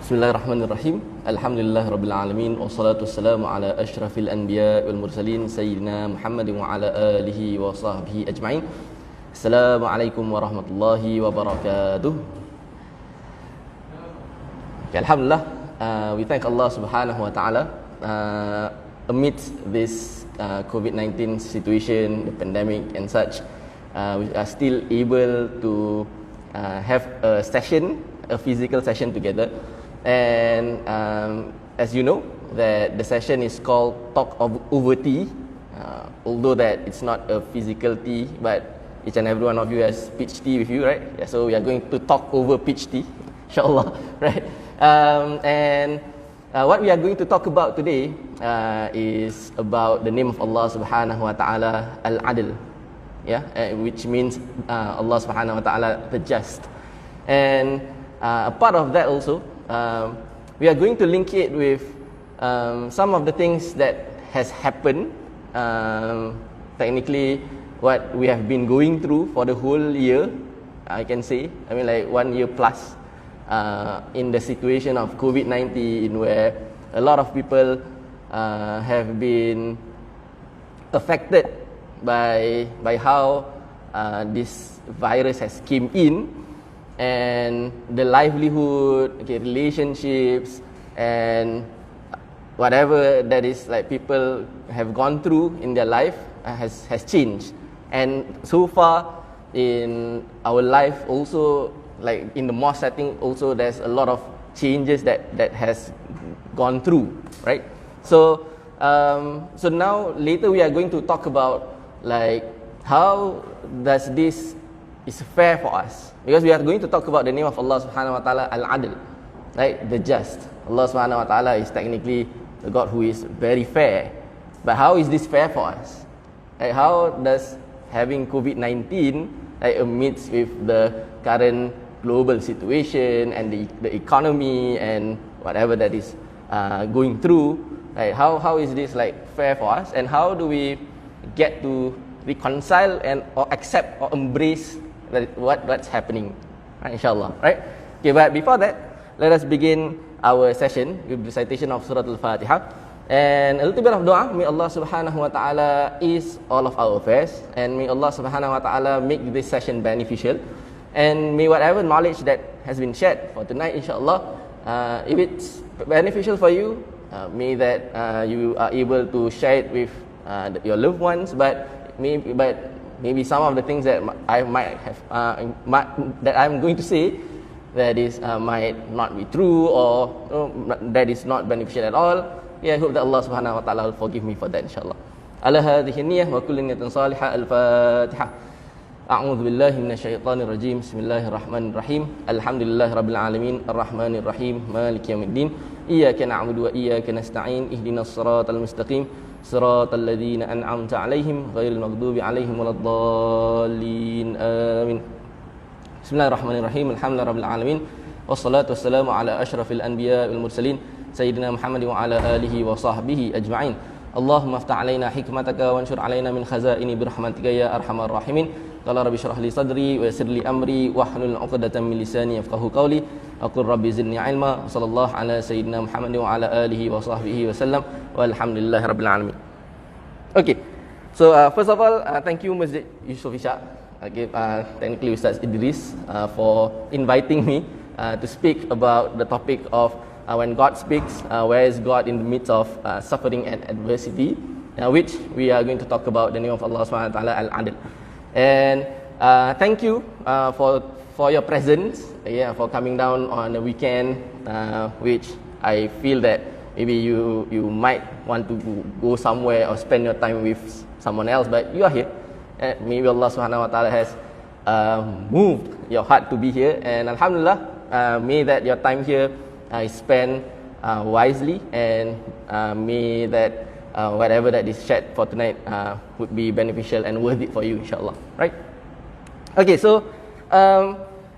Bismillahirrahmanirrahim. Alhamdulillahirabbil alamin wassalatu wassalamu ala asyrafil anbiya wal mursalin sayyidina Muhammadin wa ala alihi wa sahbihi ajma'in. Assalamualaikum warahmatullahi wabarakatuh. Okay, alhamdulillah, we thank Allah Subhanahu wa taala amidst this COVID-19 situation, the pandemic and such. We are still able to have a physical session together. And as you know, that the session is called Talk Over Tea, although that it's not a physical tea, but each and every one of you has peach tea with you, right? Yeah, so we are going to talk over peach tea, inshallah, right? What we are going to talk about today is about the name of Allah Subhanahu wa Taala, Al-Adl, yeah, which means Allah Subhanahu wa Taala, the Just. And a part of that also, we are going to link it with some of the things that has happened, technically what we have been going through for the whole year, I can say, I mean like 1 year plus, in the situation of COVID-19, where a lot of people have been affected by how this virus has came in, and the livelihood, okay, relationships, and whatever that is like people have gone through in their life has changed. And so far in our life also, like in the mosque setting also, there's a lot of changes that has gone through, right? So now later we are going to talk about like how does this is fair for us, because we are going to talk about the name of Allah Subhanahu wa Taala, Al-Adl, right? The Just. Allah Subhanahu wa Taala is technically the God who is very fair. But how is this fair for us? Like how does having COVID-19, like amidst with the current global situation and the economy and whatever that is going through, like how is this like fair for us, and how do we get to reconcile and or accept or embrace what's happening, right? Inshallah, right? Okay, but before that, let us begin our session with recitation of Surah Al-Fatiha and a little bit of dua. May Allah Subhanahu wa Taala ease all of our affairs, and may Allah Subhanahu wa Taala make this session beneficial, and may whatever knowledge that has been shared for tonight, inshallah, if it's beneficial for you, may that you are able to share it with your loved ones, but maybe some of the things that I might have that I'm going to say that is might not be true, or that is not beneficial at all. Yeah, I hope that Allah Subhanahu wa Taala will forgive me for that, inshallah. Ala hadhihi niyyah wa kullu niyyatin salihah. Al-Fatiha. A'udzu billahi minasyaitonir rajim. Bismillahirrahmanirrahim. Alhamdulillahirabbil alamin, arrahmanir rahim, maliki yaumiddin. Iyyaka na'budu wa iyyaka nasta'in. Ihdinas siratal mustaqim. Siratal ladzina an'amta 'alaihim ghairil maghdubi 'alaihim waladdallin. Amin. Bismillahirrahmanirrahim. Alhamdulillahirabbil alamin. Wassalatu wassalamu ala asyrafil anbiya wal mursalin sayyidina Muhammadin wa ala alihi wa sahbihi ajma'in. Allahumma aftah 'alaina hikmataka wa anshur 'alaina min khazaini bi rahmatika ya arhamar rahimin. Qala rabbi shrah li sadri wa yassir li amri wahlul 'uqdatam min lisani yafqahu qawli. Aqul rabbi zidni 'ilma. Sallallahu ala sayyidina Muhammadin wa ala alihi wa sahbihi wasallam. Walhamdulillahirabbil alamin. Okay. So first of all, thank you Masjid Yusof Ishak, technically Ustaz Idris, for inviting me to speak about the topic of when God speaks, where is God in the midst of suffering and adversity, which we are going to talk about the name of Allah Subhanahu wa Taala, Al-Adl. And thank you for your presence, for coming down on the weekend, which I feel that maybe you might want to go somewhere or spend your time with someone else, but you are here. Maybe Allah Subhanahu wa Taala has moved your heart to be here, and alhamdulillah, may that your time here is spent wisely, and may that whatever that is shared for tonight would be beneficial and worth it for you, inshallah, right? Okay, so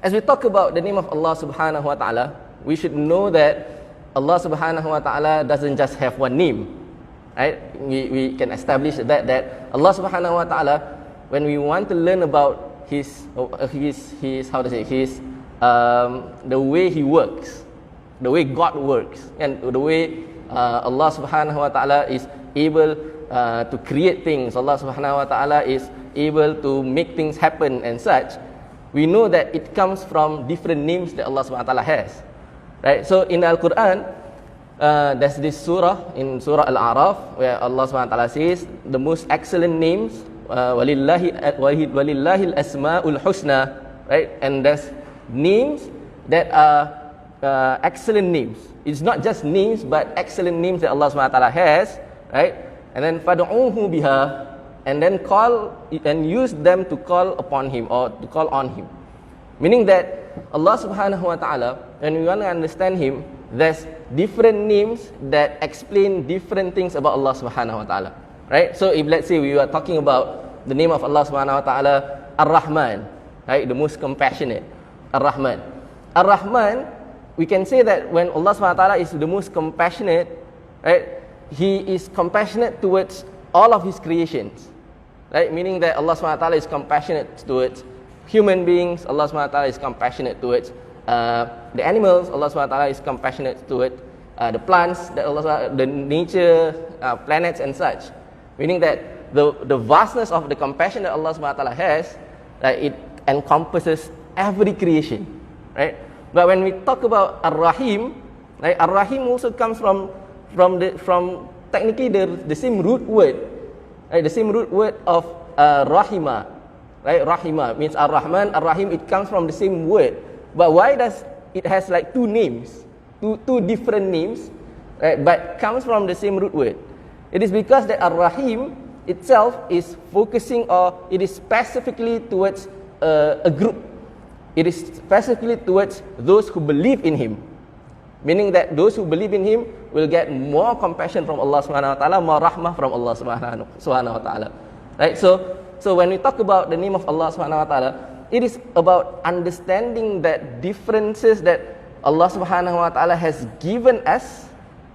as we talk about the name of Allah Subhanahu wa Taala, we should know that Allah Subhanahu wa Taala doesn't just have one name, right? We can establish that Allah Subhanahu wa Taala, when we want to learn about his how to say, his the way he works, the way God works, and the way Allah Subhanahu wa Taala is able to create things. Allah Subhanahu wa Taala is able to make things happen and such. We know that it comes from different names that Allah Subhanahu wa Taala has, right? So in the Al-Quran, there's this surah in Surah Al-A'raf where Allah Subhanahu wa Taala says the most excellent names, walillahi al-asma'ul husna, right? And there's names that are excellent names. It's not just names, but excellent names that Allah Subhanahu wa Taala has, right? And then fad'uhu biha, and then call and use them to call upon Him or to call on Him. Meaning that Allah Subhanahu wa Taala, when we want to understand Him, there's different names that explain different things about Allah Subhanahu wa Taala, right? So if let's say we are talking about the name of Allah Subhanahu wa Taala, Ar-Rahman, right? The most compassionate, Ar-Rahman. Ar-Rahman, we can say that when Allah Subhanahu wa Taala is the most compassionate, right? He is compassionate towards all of His creations, right? Meaning that Allah Subhanahu wa Taala is compassionate towards human beings. Allah Subhanahu wa Taala is compassionate towards the animals. Allah Subhanahu wa Taala is compassionate towards the plants, the nature, planets and such. Meaning that the vastness of the compassion that Allah Subhanahu wa Taala has, it encompasses every creation, right? But when we talk about Ar-Rahim, right, Ar-Rahim also comes from technically the same root word, right? The same root word of Rahima, right? Rahima means Ar-Rahman, Ar-Rahim. It comes from the same word. But why does it has like two names, two different names, right? But comes from the same root word? It is because that Ar-Rahim itself is focusing, or it is specifically towards a group. It is specifically towards those who believe in Him. Meaning that those who believe in Him will get more compassion from Allah Subhanahu wa Taala, more rahmah from Allah Subhanahu wa Taala. Right? So when we talk about the name of Allah Subhanahu wa Taala, it is about understanding that differences that Allah Subhanahu wa Taala has given us,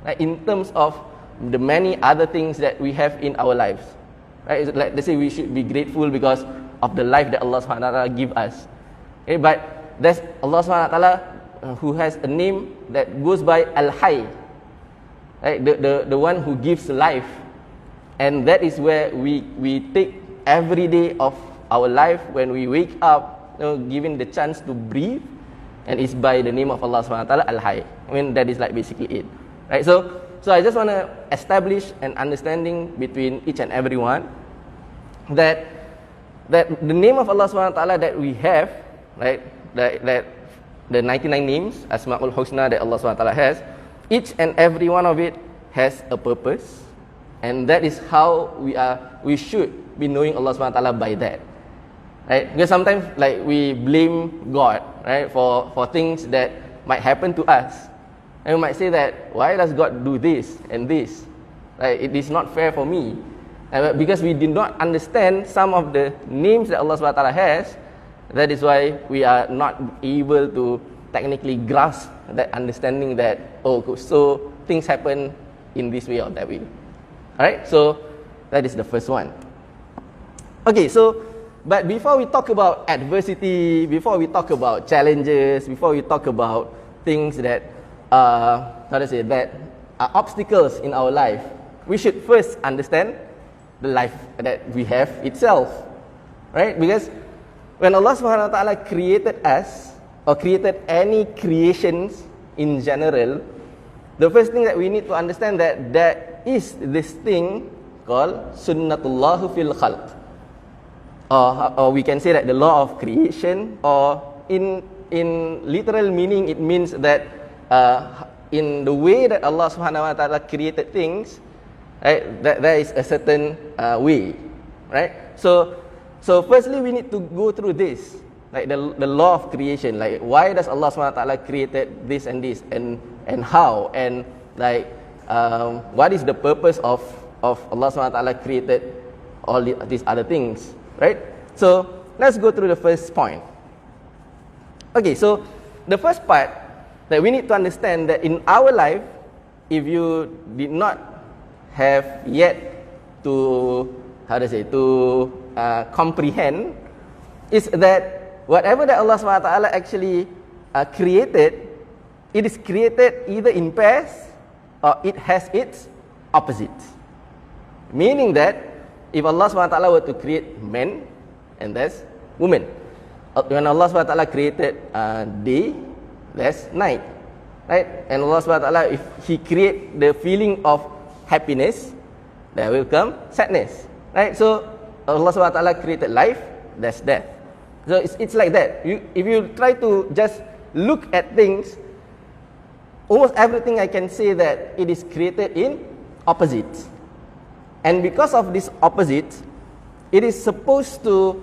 right, in terms of the many other things that we have in our lives. Right? Like they say, we should be grateful because of the life that Allah Subhanahu wa Taala give us. Okay, but there's Allah Subhanahu wa Taala who has a name that goes by Al-Hayy, right? The one who gives life, and that is where we take every day of our life when we wake up, given the chance to breathe, and it's by the name of Allah Subhanahu wa Taala, Al-Hayy. I mean, that is like basically it, right? So I just want to establish an understanding between each and every one that the name of Allah Subhanahu wa Taala that we have, right? That the 99 names, Asma'ul Husna, that Allah Subhanahu wa Taala has, each and every one of it has a purpose, and that is how we should be knowing Allah Subhanahu wa Taala by that, right? Because sometimes like we blame God, right, for things that might happen to us, and we might say that why does God do this and this, right? It is not fair for me, because we did not understand some of the names that Allah Subhanahu wa Taala has. That is why we are not able to technically grasp that understanding that, so things happen in this way or that way. Alright, so that is the first one. Okay, so, but before we talk about adversity, before we talk about challenges, before we talk about things that that are obstacles in our life, we should first understand the life that we have itself, right? Because when Allah Subhanahu wa Taala created us, or created any creations in general, the first thing that we need to understand that there is this thing called Sunnatullah fil Khalq, or we can say that the law of creation, or in literal meaning it means that in the way that Allah Subhanahu wa Taala created things, right, that there is a certain way, right? So firstly, we need to go through this, like the law of creation. Like, why does Allah Subhanahu wa Taala created this, and how, and like what is the purpose of Allah Subhanahu wa Taala created all these other things, right? So let's go through the first point. Okay, so the first part that we need to understand that in our life, if you did not have yet to comprehend, is that whatever that Allah SWT actually created it is created either in pairs or it has its opposites. Meaning that if Allah SWT were to create men, and there's women. When Allah SWT created day, there's night. Right? And Allah SWT, if He create the feeling of happiness, there will come sadness. Right? So Allah SWT created life, there's death. So it's like that. If you try to just look at things, almost everything I can say that it is created in opposites. And because of this opposite, it is supposed to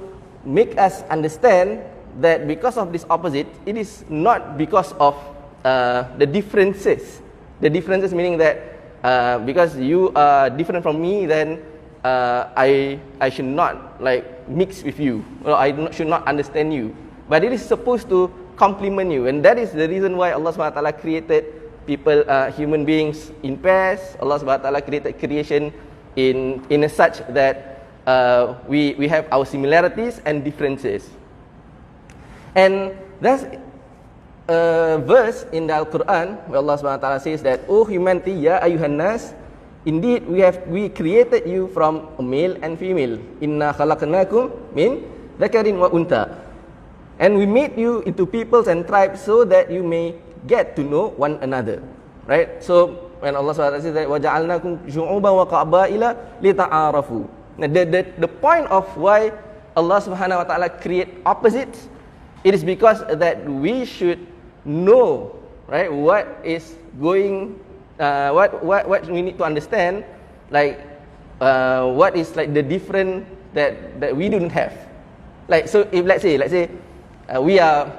make us understand that because of this opposite, it is not because of the differences. The differences meaning that because you are different from me, then I should not like mix with you, or should not understand you. But it is supposed to complement you, and that is the reason why Allah SWT created people, human beings in pairs. Allah SWT created creation in a such that we have our similarities and differences. And there's a verse in the Al-Quran where Allah SWT says that, "O humanity, ya ayuhan nas, indeed we created you from a male and female. Inna khalaqnakum min dhakarin wa untha. And we made you into peoples and tribes so that you may get to know one another." Right? So when Allah SWT says that, وَجَعَلْنَاكُمْ شُعُوبًا وَقَبَائِلَ لِتَعَارَفُوا. Now the point of why Allah Subhanahu Wa Taala create opposites, it is because that we should know, right, what is going, what we need to understand, like what is like the different that we don't have. Like, so if let's say we are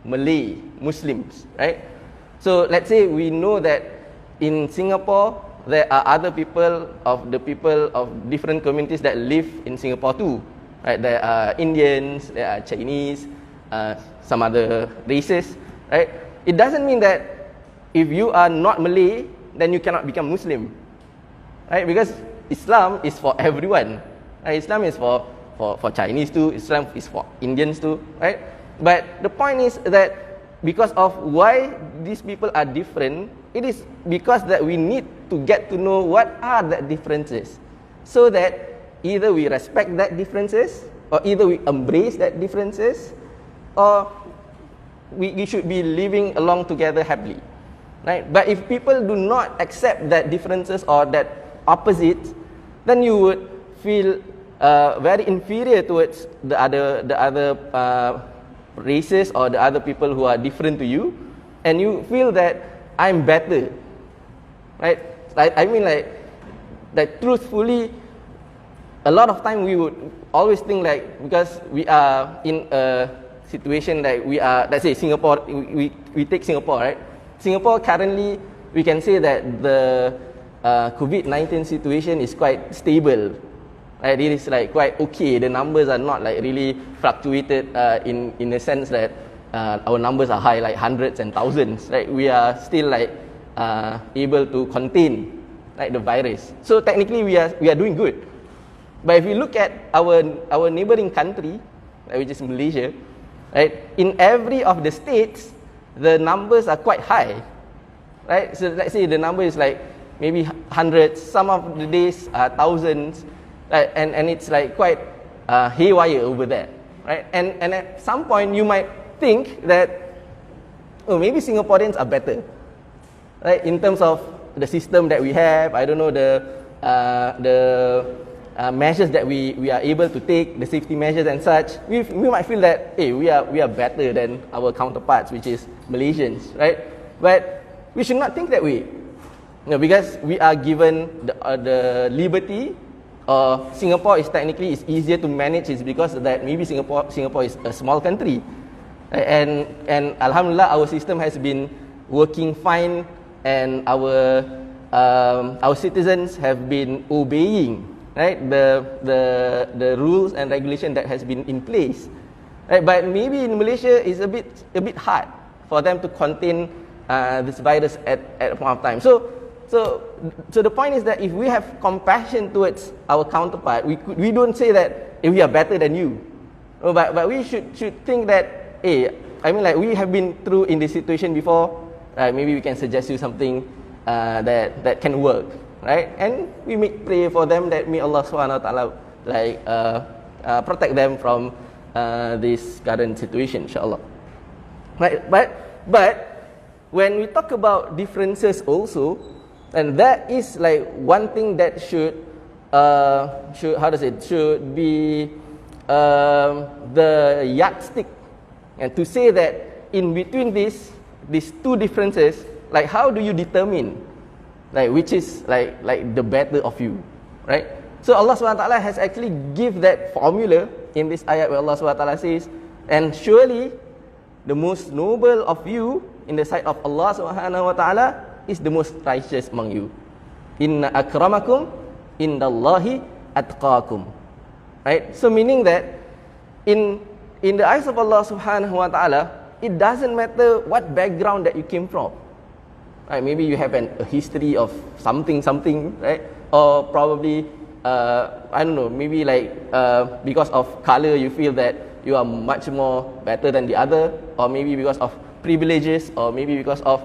Malay Muslims, right? So let's say we know that in Singapore there are other people of different communities that live in Singapore too, right? There are Indians, there are Chinese, some other races, right? It doesn't mean that if you are not Malay, then you cannot become Muslim, right? Because Islam is for everyone, right? Islam is for Chinese too, Islam is for Indians too, right? But the point is that because of why these people are different, it is because that we need to get to know what are the differences, so that either we respect that differences, or either we embrace that differences, or we should be living along together happily, right? But if people do not accept that differences or that opposite, then you would feel very inferior towards the other races or the other people who are different to you, and you feel that I'm better, right? I mean, like truthfully, a lot of time we would always think like, because we are in a situation that we are, let's say Singapore, we take Singapore, right? Singapore currently, we can say that the COVID-19 situation is quite stable. Right, it is like quite okay. The numbers are not like really fluctuated in a sense that our numbers are high, like hundreds and thousands. Right, we are still like able to contain like the virus. So technically, we are doing good. But if you look at our neighboring country, which is Malaysia, right, in every of the states, the numbers are quite high. Right, so let's say the number is like maybe hundreds. Some of the days are thousands. Right, and it's like quite haywire over there, right? And at some point you might think that, oh, maybe Singaporeans are better, right? In terms of the system that we have, I don't know, the measures that we are able to take, the safety measures and such. We might feel that, hey, we are better than our counterparts, which is Malaysians, right? But we should not think that way, because we are given the liberty. Singapore is technically easier to manage, is because that maybe Singapore is a small country, and Alhamdulillah our system has been working fine, and our citizens have been obeying, right, the rules and regulation that has been in place, right? But maybe in Malaysia it's a bit hard for them to contain this virus at a point of time. So the point is that if we have compassion towards our counterpart, we don't say that, hey, we are better than you, but we should think that, hey, I mean, like, we have been through in this situation before, right? Maybe we can suggest you something that can work, right? And we may pray for them that may Allah Subhanahu wa Taala like protect them from this current situation, inshallah. Right? But when we talk about differences also, and that is like one thing that should should be the yardstick, and to say that in between these two differences, like how do you determine like which is like the better of you, right? So Allah Subhanahu wa Taala has actually give that formula in this ayat where Allah Subhanahu wa Taala says, and surely the most noble of you in the sight of Allah Subhanahu wa Taala is the most righteous among you. Inna akramakum indallahi atqakum. Right? So meaning that in the eyes of Allah Subhanahu wa Taala, it doesn't matter what background that you came from. Right? Maybe you have a history of something, right? Or probably I don't know, maybe like because of color you feel that you are much more better than the other, or maybe because of privileges, or maybe because of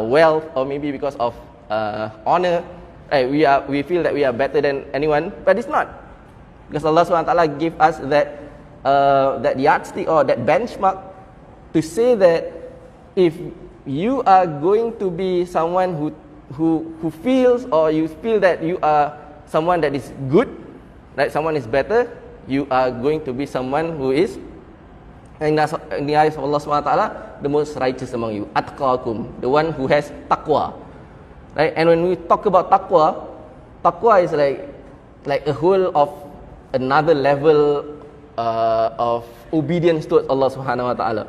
wealth, or maybe because of honor. Right? We feel that we are better than anyone, but it's not, because Allah Subhanahu wa Taala gave us that yardstick or that benchmark to say that if you are going to be someone who feels, or you feel that you are someone that is good, right? Someone is better, you are going to be someone who is in the eyes of Allah Subhanahu wa Taala the most righteous among you. Atqakum, the one who has taqwa. Right? And when we talk about taqwa is like a whole of another level of obedience towards Allah Subhanahu wa Taala.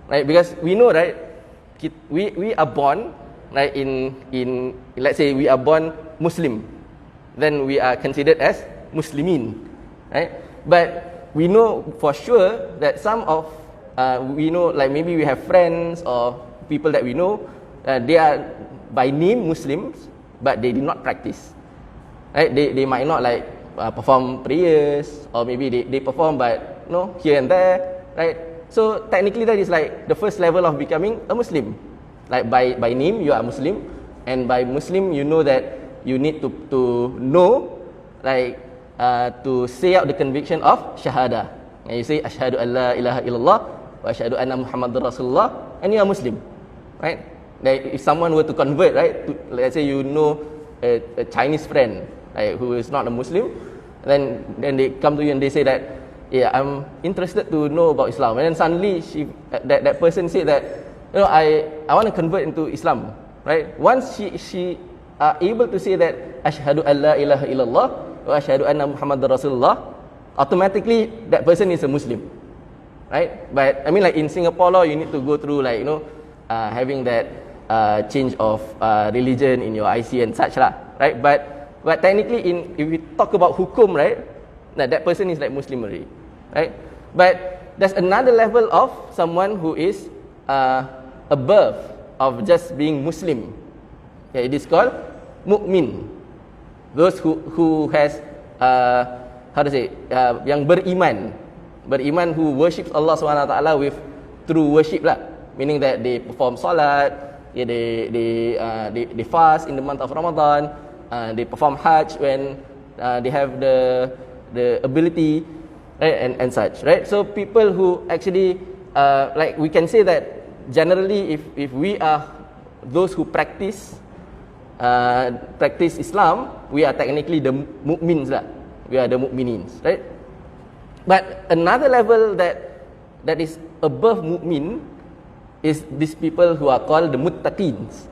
Right? Because we know, right, we are born, right, in let's say we are born Muslim, then we are considered as Muslimin, right? But we know for sure that some of we know, like maybe we have friends or people that we know, they are by name Muslims, but they did not practice, right? They might not like perform prayers, or maybe they perform but here and there, right? So technically that is like the first level of becoming a Muslim. Like by name you are Muslim, and by Muslim you know that you need to know, like to say out the conviction of Shahada. And you say Ashhadu an la ilaha illallah wa ashhadu anna Muhammadar Rasulullah, and you are Muslim, right? Like if someone were to convert, right, let's say you know a Chinese friend, like, who is not a Muslim, then they come to you and they say that, yeah, I'm interested to know about Islam, and then suddenly that person said that, I want to convert into Islam, right? Once she are able to say that Ashhadu an la ilaha illallah wa ashhadu anna Muhammadar Rasulullah, automatically that person is a Muslim, right? But I mean, like in Singapore law, you need to go through like having that change of religion in your IC and such lah, right? But technically, if we talk about hukum, right, that person is like Muslim already, right? But there's another level of someone who is above of just being Muslim. Yeah, it is called mu'min. Those who has yang beriman, who worships Allah Subhanahu wa Taala with through worship lah, meaning that they perform salat, yeah, they fast in the month of Ramadan, they perform Hajj when they have the ability, right, and such, right? So people who actually like we can say that generally if we are those who practice Islam, we are technically the mu'mins lah. We are the mu'minins, right? But another level that is above mu'min is these people who are called the muttaqins.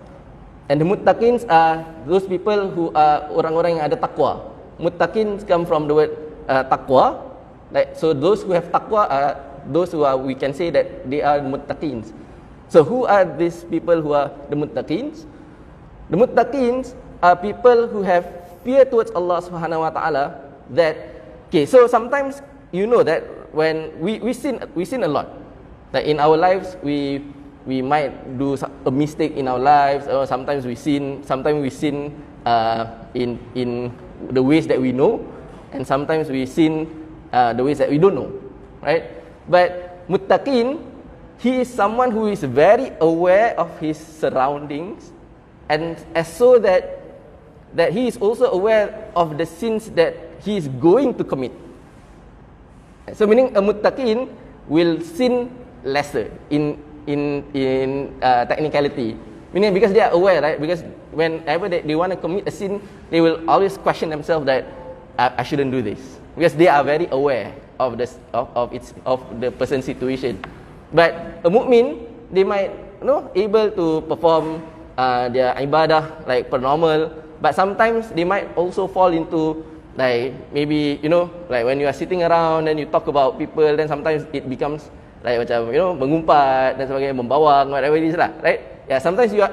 And the muttaqins are those people who are orang-orang yang ada taqwa. Muttaqins come from the word taqwa. Like, so those who have taqwa are those who are, we can say that they are muttaqins. So who are these people who are the muttaqins? The muttaqins are people who have fear towards Allah Subhanahu wa Taala. That, okay, so sometimes you know that when we sin a lot. That in our lives we might do a mistake in our lives, or sometimes we sin in the ways that we know, and sometimes we sin the ways that we don't know, right? But muttaqin, he is someone who is very aware of his surroundings, and as so that he is also aware of the sins that he is going to commit. So meaning a muttaqin will sin lesser in technicality. Meaning because they are aware, right? Because whenever they want to commit a sin, they will always question themselves that I shouldn't do this, because they are very aware of the person's situation. But a mu'min, they might able to perform their ibadah like per normal, but sometimes they might also fall into like maybe like when you are sitting around and you talk about people, then sometimes it becomes like macam mengumpat dan sebagainya, membawang, whatever it is lah, right? Yeah, sometimes you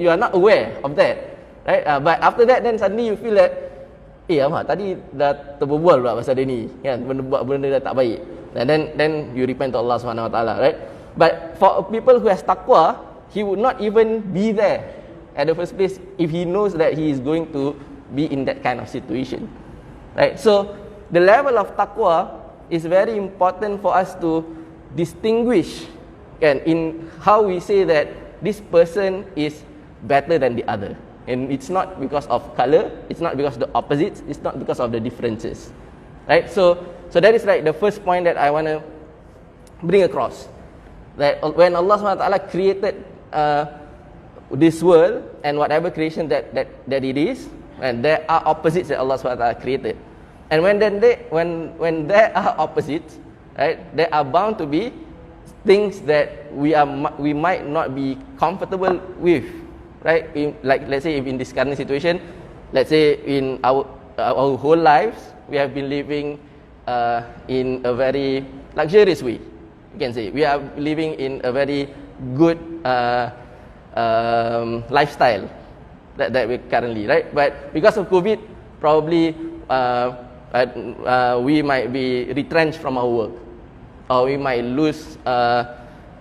are not aware of that, right? But after that, then suddenly you feel that Ahmad tadi dah terberbual pula pasal dia ni, kan, buat benda dah tak baik, and then you repent to Allah Subhanahu Wa Taala, right? But for people who has taqwa, he would not even be there at the first place if he knows that he is going to be in that kind of situation, right? So the level of taqwa is very important for us to distinguish, kan, in how we say that this person is better than the other. And it's not because of color, it's not because of the opposites, it's not because of the differences, right? So that is like the first point that I want to bring across, that when Allah SWT created this world and whatever creation that it is, and there are opposites that Allah SWT created, and when there are opposites, right, there are bound to be things that we might not be comfortable with, right? Like let's say if in this current situation, let's say in our whole lives we have been living in a very luxurious way. You can say we are living in a very good lifestyle that we currently, right? But because of COVID, probably we might be retrenched from our work, or we might lose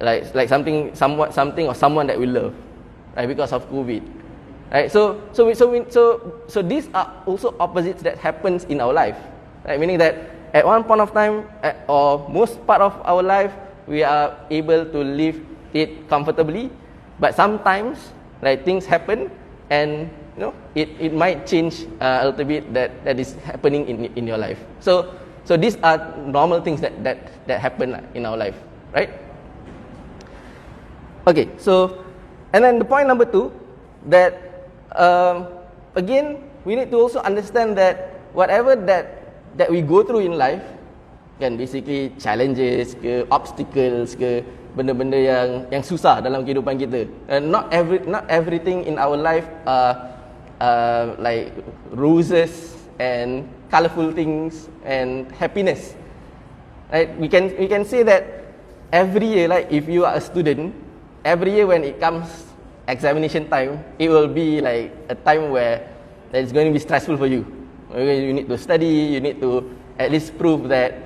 like something or someone that we love, right, because of COVID, right? So these are also opposites that happens in our life, right? Meaning that at one point of time, or most part of our life, we are able to live it comfortably, but sometimes like things happen, and it might change a little bit that is happening in your life. So these are normal things that happen in our life, right? Okay, so and then the point number 2, that again we need to also understand that whatever that we go through in life, kan, basically challenges ke, obstacles ke, benda-benda yang susah dalam kehidupan kita, and not everything in our life like roses and colorful things and happiness, right? We can say that every year, like if you are a student, every year when it comes examination time, it will be like a time where it's going to be stressful for you. You need to study, you need to at least prove that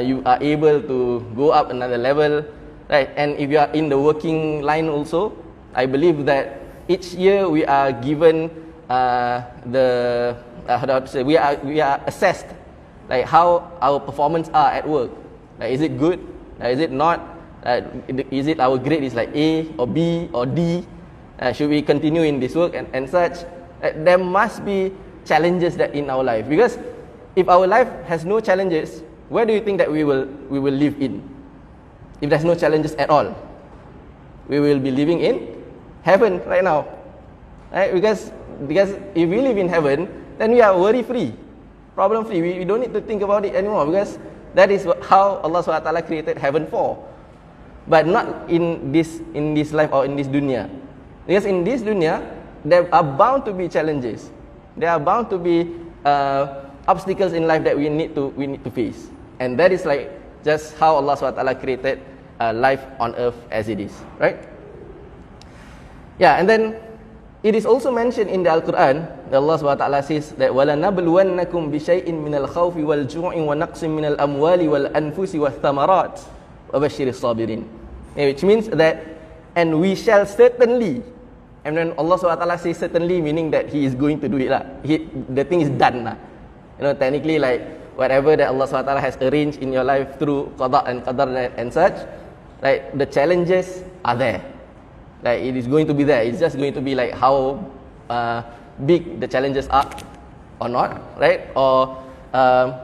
you are able to go up another level, right? And if you are in the working line also, I believe that each year we are given we are assessed like how our performance are at work. Like, is it good? Is it not? Is it our grade is like A or B or D? Should we continue in this work and such? There must be challenges that in our life, because if our life has no challenges, where do you think that we will live in? If there's no challenges at all, we will be living in heaven right now, right? Because if we live in heaven, then we are worry free, problem free. We don't need to think about it anymore, because that is how Allah SWT created heaven for. But not in this life or in this dunya. Because in this dunya, there are bound to be challenges. There are bound to be obstacles in life that we need to face. And that is like just how Allah SWT created life on earth as it is, right? Yeah, and then it is also mentioned in the Al-Quran that Allah SWT says that وَلَنَبْلُوَنَّكُمْ بِشَيْءٍ مِنَ الْخَوْفِ وَالْجُوعِ وَنَقْصٍ مِنَ الْأَمْوَالِ وَالْأَنفُسِ وَالثَّمَرَاتِ وَبَشِّرِ الصَّابِرِينَ. Which means that, and we shall certainly, and when Allah SWT says certainly, meaning that He is going to do it lah. The thing is done lah. Technically, like whatever that Allah SWT has arranged in your life through qada and qadar and such, Like the challenges are there. Like it is going to be there. It's just going to be like how big the challenges are or not, right? Or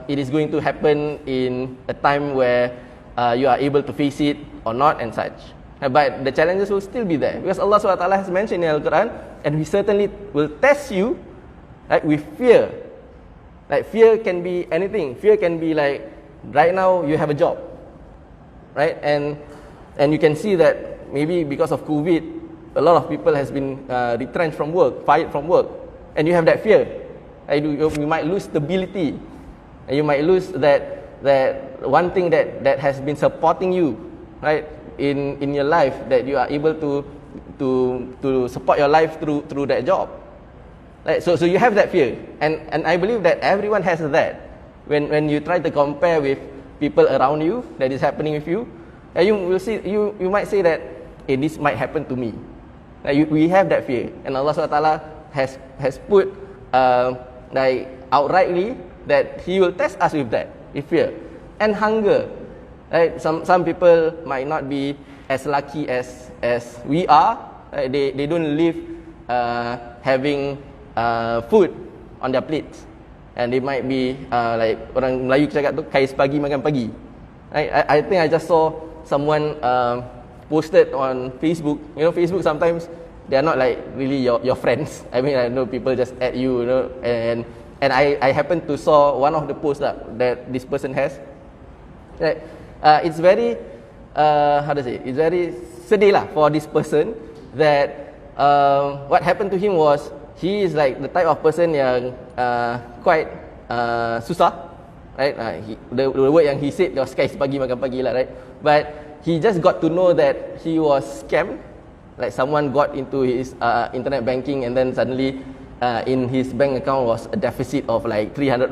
it is going to happen in a time where you are able to face it or not and such. But the challenges will still be there because Allah SWT has mentioned in Al-Quran, and we certainly will test you, right, with fear. Like fear can be anything. Fear can be like right now you have a job, right? And you can see that maybe because of COVID, a lot of people has been retrenched from work, fired from work, and you have that fear. You might lose stability, and you might lose that one thing that has been supporting you, right, in your life, that you are able to support your life through that job. Right? So you have that fear, and I believe that everyone has that. When you try to compare with people around you that is happening with you, you will see you might say that, hey, this might happen to me. We have that fear, and Allah SWT has put like outrightly that He will test us with that, with fear and hunger. Right? Some people might not be as lucky as we are. Right? They don't live having food on their plates, and they might be like orang Melayu cakap tu, kais pagi makan pagi. I think I just saw someone posted on Facebook. You know, Facebook sometimes they are not like really your friends. I mean, I know people just add you, you know, and I happened to saw one of the posts that this person has. Right? It's very how to say? It's very sedih lah for this person that what happened to him was, he is like the type of person yang quite susah, right? The word yang he said was kais pagi makan pagi lah, right? But he just got to know that he was scammed. Like someone got into his internet banking, and then suddenly in his bank account was a deficit of like $300.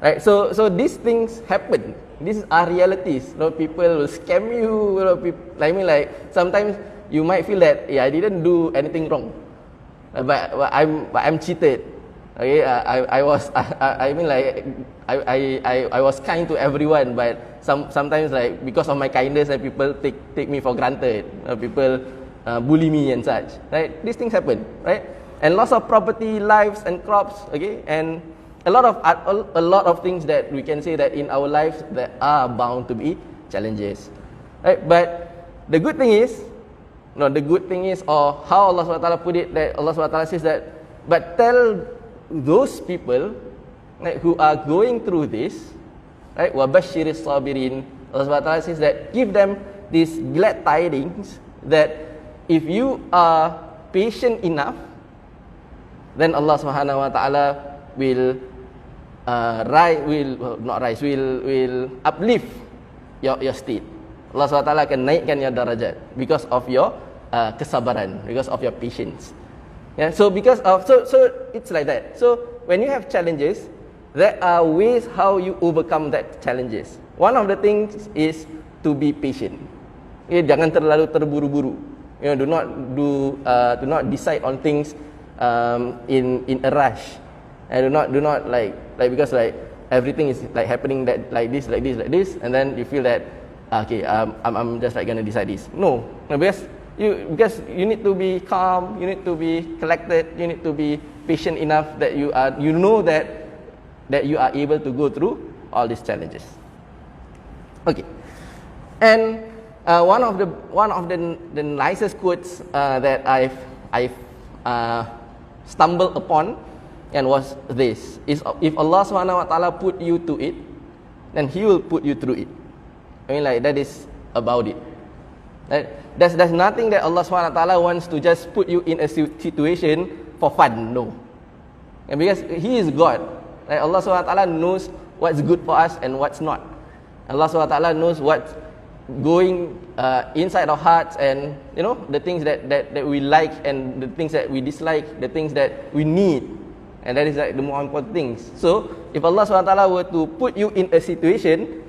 Right? So these things happen. These are realities. You know, people will scam you. You know, I mean, like sometimes you might feel that, yeah, I didn't do anything wrong, but I'm cheated. Okay, I mean, like I was kind to everyone, but sometimes, like because of my kindness, and people take me for granted. People bully me and such. Right? These things happen. Right? And loss of property, lives, and crops. Okay, and a lot of things that we can say that in our lives that are bound to be challenges. Right? But the good thing is, or how Allah SWT put it, that Allah SWT says that, but tell those people, right, who are going through this, right, وَبَشِّرِ الصَّابِرِينَ, Allah SWT says that, give them these glad tidings that if you are patient enough, then Allah Subhanahu Wa Taala will uplift your state. Allah SWT akan naikkan your darajat because of your kesabaran, because of your patience. Yeah, so it's like that. So when you have challenges, there are ways how you overcome that challenges. One of the things is to be patient. Jangan terlalu terburu-buru. Do not decide on things in a rush. And do not like because like everything is like happening that like this, and then you feel that okay, I'm just like gonna decide this. No, because you need to be calm, you need to be collected, you need to be patient enough that you know that you are able to go through all these challenges. Okay, and one of the nicest quotes that I've stumbled upon, and was this, is if Allah Subhanahu Wa Taala put you to it, then He will put you through it. I mean, like that is about it. Right? There's nothing that Allah Subhanahu Wa Taala wants to just put you in a situation for fun. No, and because He is God, right? Allah Subhanahu Wa Taala knows what's good for us and what's not. Allah Subhanahu Wa Taala knows what's going inside our hearts, and you know the things that we like and the things that we dislike, the things that we need. And that is like the more important things. So, if Allah SWT were to put you in a situation,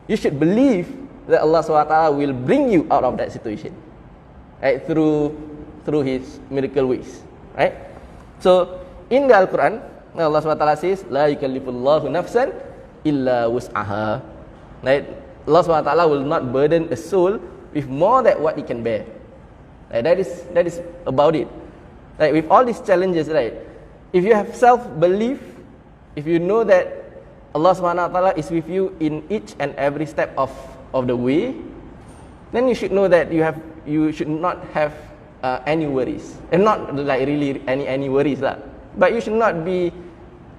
you should believe that Allah SWT will bring you out of that situation, right? Through His miracle ways, right? So, in the Al-Quran, Allah SWT says, "La yukallifullahu nafsan illa wus'aha." Right? Allah SWT will not burden a soul with more than what it can bear. Right? That is about it. Right? With all these challenges, right? If you have self-belief, if you know that Allah SWT is with you in each and every step of the way, then you should know that you should not have any worries, and not like really any worries lah. But you should not be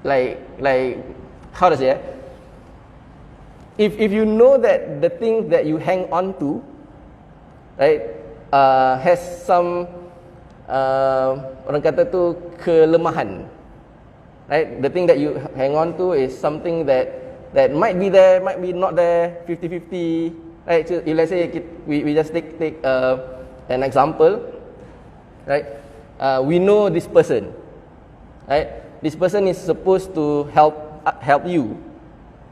like how to say it? If you know that the thing that you hang on to, right, has some orang kata tu kelemahan, right? The thing that you hang on to is something that might be there, might be not there, 50-50, right? So if let's say we just take an example, right? We know this person, right? This person is supposed to help you,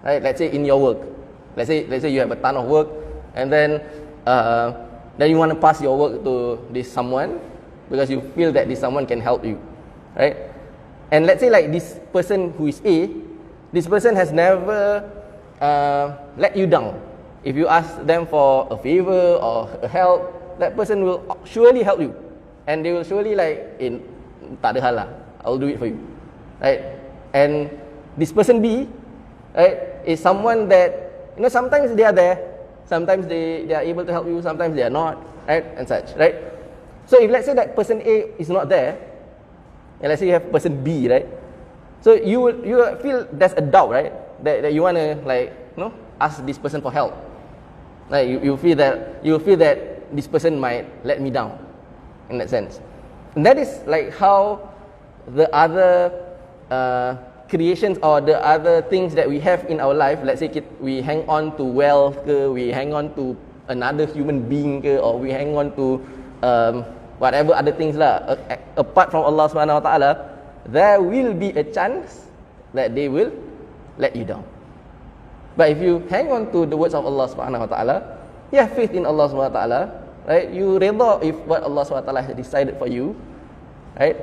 right? Let's say in your work. Let's say you have a ton of work, and then you want to pass your work to this someone because you feel that this someone can help you, right? And let's say like this person who is A, this person has never let you down. If you ask them for a favor or a help, that person will surely help you, and they will surely like, tak ada hal lah, I'll do it for you, right? And this person B, right, is someone that, you know, sometimes they are there, sometimes they are able to help you, sometimes they are not, right, and such, right? So if let's say that person A is not there, and let's say you have person B, right? So you will feel there's a doubt, right? That you want to like, you know, ask this person for help. Like you feel that this person might let me down, in that sense. And that is like how the other creations or the other things that we have in our life, let's say we hang on to wealth ke, we hang on to another human being ke, or we hang on to whatever other things lah, apart from Allah Subhanahu Wa Taala, there will be a chance that they will let you down. But if you hang on to the words of Allah Subhanahu Wa Taala, you have faith in Allah Subhanahu Wa Taala, right? You redha if what Allah Subhanahu Wa Taala has decided for you, right?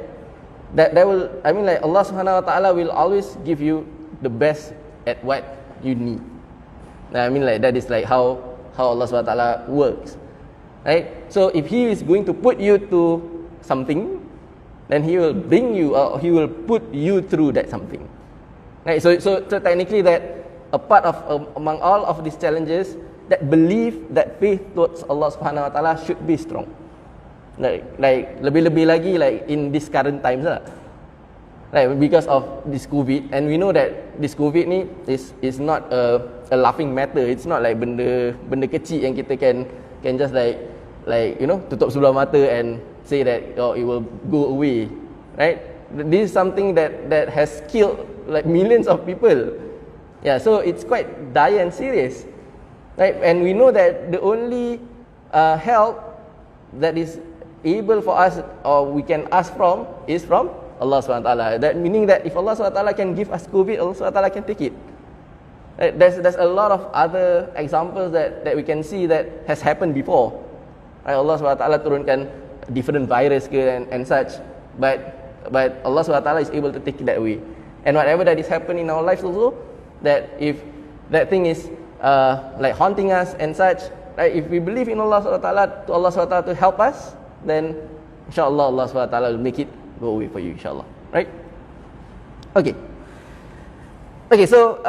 That will, I mean, like Allah Subhanahu Wa Taala will always give you the best at what you need. I mean, like that is like how Allah Subhanahu Wa Taala works, right? So if He is going to put you to something, then He will bring you, or He will put you through that something, right? So technically, that a part of among all of these challenges, that belief, that faith towards Allah Subhanahu Wa Taala should be strong. Like lebih-lebih lagi like in this current times lah, right? Because of this COVID, and we know that this COVID ni is not a laughing matter. It's not like benda kecil yang kita can just like you know, tutup sebelah mata and say that it will go away, right? This is something that has killed like millions of people. Yeah, so it's quite dire and serious, right? And we know that the only help that is able for us, or we can ask from, is from Allah SWT. That meaning that if Allah SWT can give us COVID, Allah SWT can take it. Right? There's a lot of other examples that we can see that has happened before. Right? Allah SWT turunkan different virus ke and such, but Allah SWT is able to take it that way. And whatever that is happening in our lives also, that if that thing is like haunting us and such, right? If we believe in Allah SWT, to Allah SWT to help us, then insyaAllah Allah SWT will make it go away for you, insyaAllah, right? Okay, so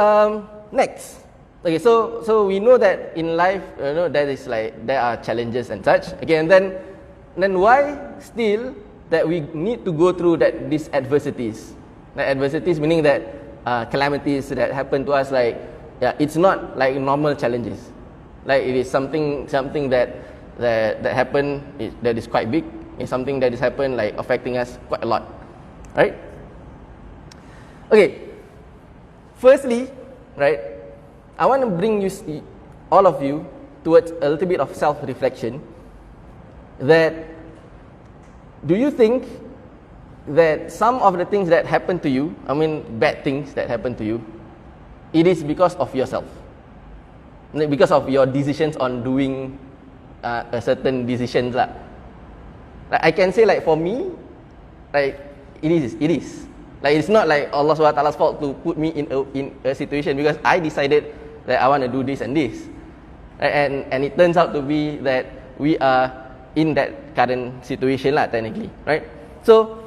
next, okay, so we know that in life, you know, there are challenges and such. Okay, and then why still that we need to go through these adversities? Adversities meaning that calamities that happen to us, like, yeah, it's not like normal challenges. Like it is something that happened that is quite big. It's something that is happened like affecting us quite a lot, right? Okay, firstly, right, I want to bring you, all of you, towards a little bit of self-reflection. That do you think that some of the things that happen to you, I mean bad things that happen to you, it is because of yourself, because of your decisions on doing a certain decisions lah. Like I can say, like for me, like it is. Like it's not like Allah SWT's fault to put me in a situation because I decided that I want to do this and this. And it turns out to be that we are in that current situation lah, technically, right? So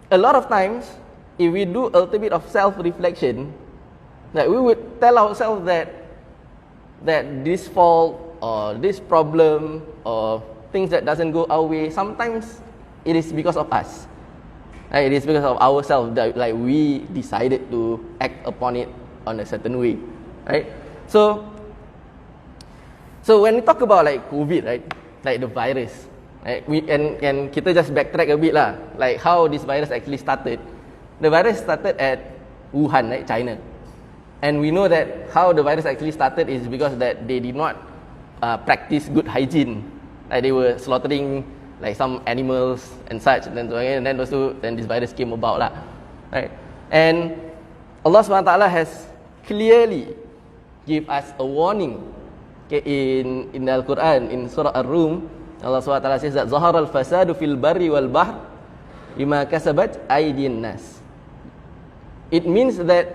a lot of times, if we do a little bit of self-reflection, that we would tell ourselves that this fault or this problem or things that doesn't go our way, sometimes it is because of us. Right? It is because of ourselves that like we decided to act upon it on a certain way, right? So when we talk about like COVID, right, like the virus, right, and kita just backtrack a bit lah, like how this virus actually started. The virus started at Wuhan, right, China, and we know that how the virus actually started is because that they did not practice good hygiene. Like they were slaughtering like some animals and such, and then this virus came about lah, right? And Allah SWT has clearly give us a warning, okay, in the Al-Quran, in Surah Ar-Rum, Allah SWT says that Zahara al-fasadu fil barri wal bahr bima kasabat aydin nas. It means that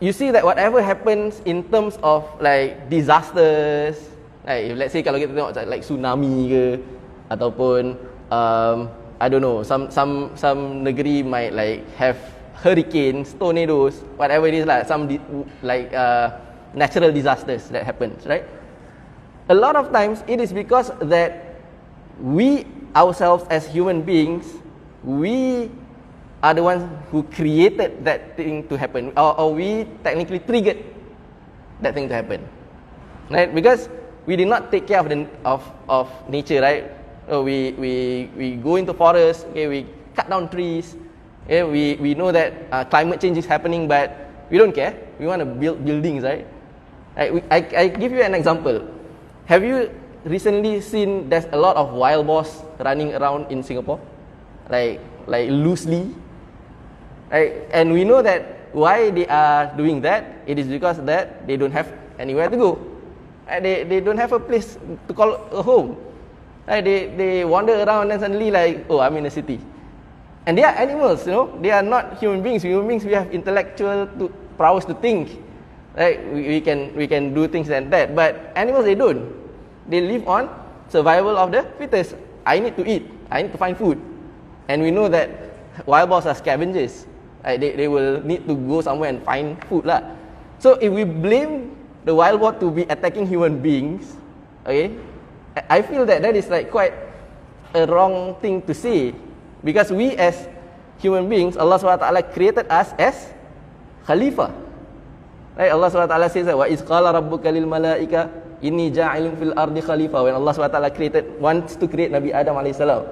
you see that whatever happens in terms of like disasters, like let's say kalau kita tengok like tsunami ke, ataupun I don't know, some negeri might like have hurricanes, tornadoes, whatever it is lah, some natural disasters that happens, right? A lot of times it is because that we ourselves as human beings, we are the ones who created that thing to happen, or we technically triggered that thing to happen, right? Because we did not take care of nature, right? We go into forest, okay, we cut down trees, okay, we know that climate change is happening, but we don't care. We want to build buildings, right? I give you an example. Have you recently seen there's a lot of wild boars running around in Singapore, like loosely, right? And we know that why they are doing that. It is because that they don't have anywhere to go. They don't have a place to call a home. They wander around and suddenly like, oh, I'm in a city. And they are animals, you know. They are not human beings. Human beings, we have intellectual prowess to think. Right? We can do things like that. But animals, they don't. They live on survival of the fittest. I need to eat. I need to find food. And we know that wild boars are scavengers. Right? They will need to go somewhere and find food lah. So if we blame the wild boar to be attacking human beings, okay, I feel that is like quite a wrong thing to say, because we as human beings, Allah SWT created us as Khalifah. Right? Allah SWT says that wa iz qala rabbuka lil malaika inni ja'ilun fil ardi khalifah. When Allah SWT wants to create Nabi Adam AS, Allah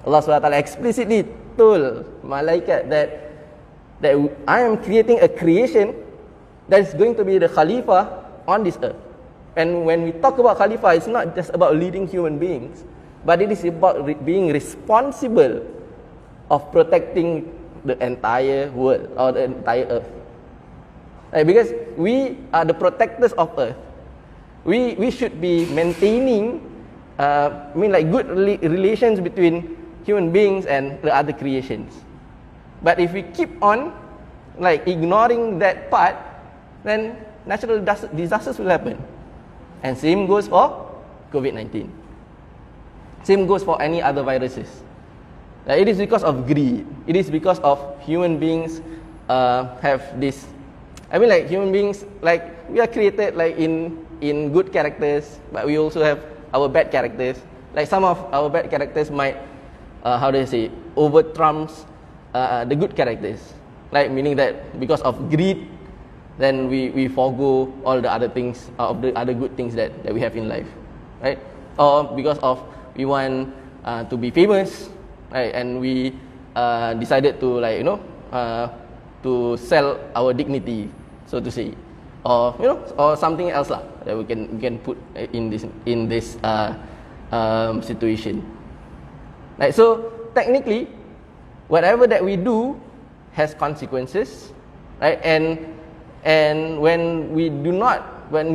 SWT explicitly told malaikat that I am creating a creation that is going to be the Khalifah on this earth. And when we talk about Khalifah, it's not just about leading human beings, but it is about being responsible of protecting the entire world or the entire earth. Right? Because we are the protectors of earth. We should be maintaining good relations between human beings and the other creations. But if we keep on like ignoring that part, then natural disasters will happen. And same goes for COVID-19. Same goes for any other viruses. It is because of greed. It is because of human beings have this. I mean, like human beings, like we are created like in good characters, but we also have our bad characters. Like some of our bad characters might, over trumps the good characters. Like meaning that because of greed, then we forego all the other things, of the other good things that we have in life, right? Or because of we want to be famous, right? And we decided to to sell our dignity, so to say, or or something else lah that we can put in this situation. Right? So technically, whatever that we do has consequences, right? And when we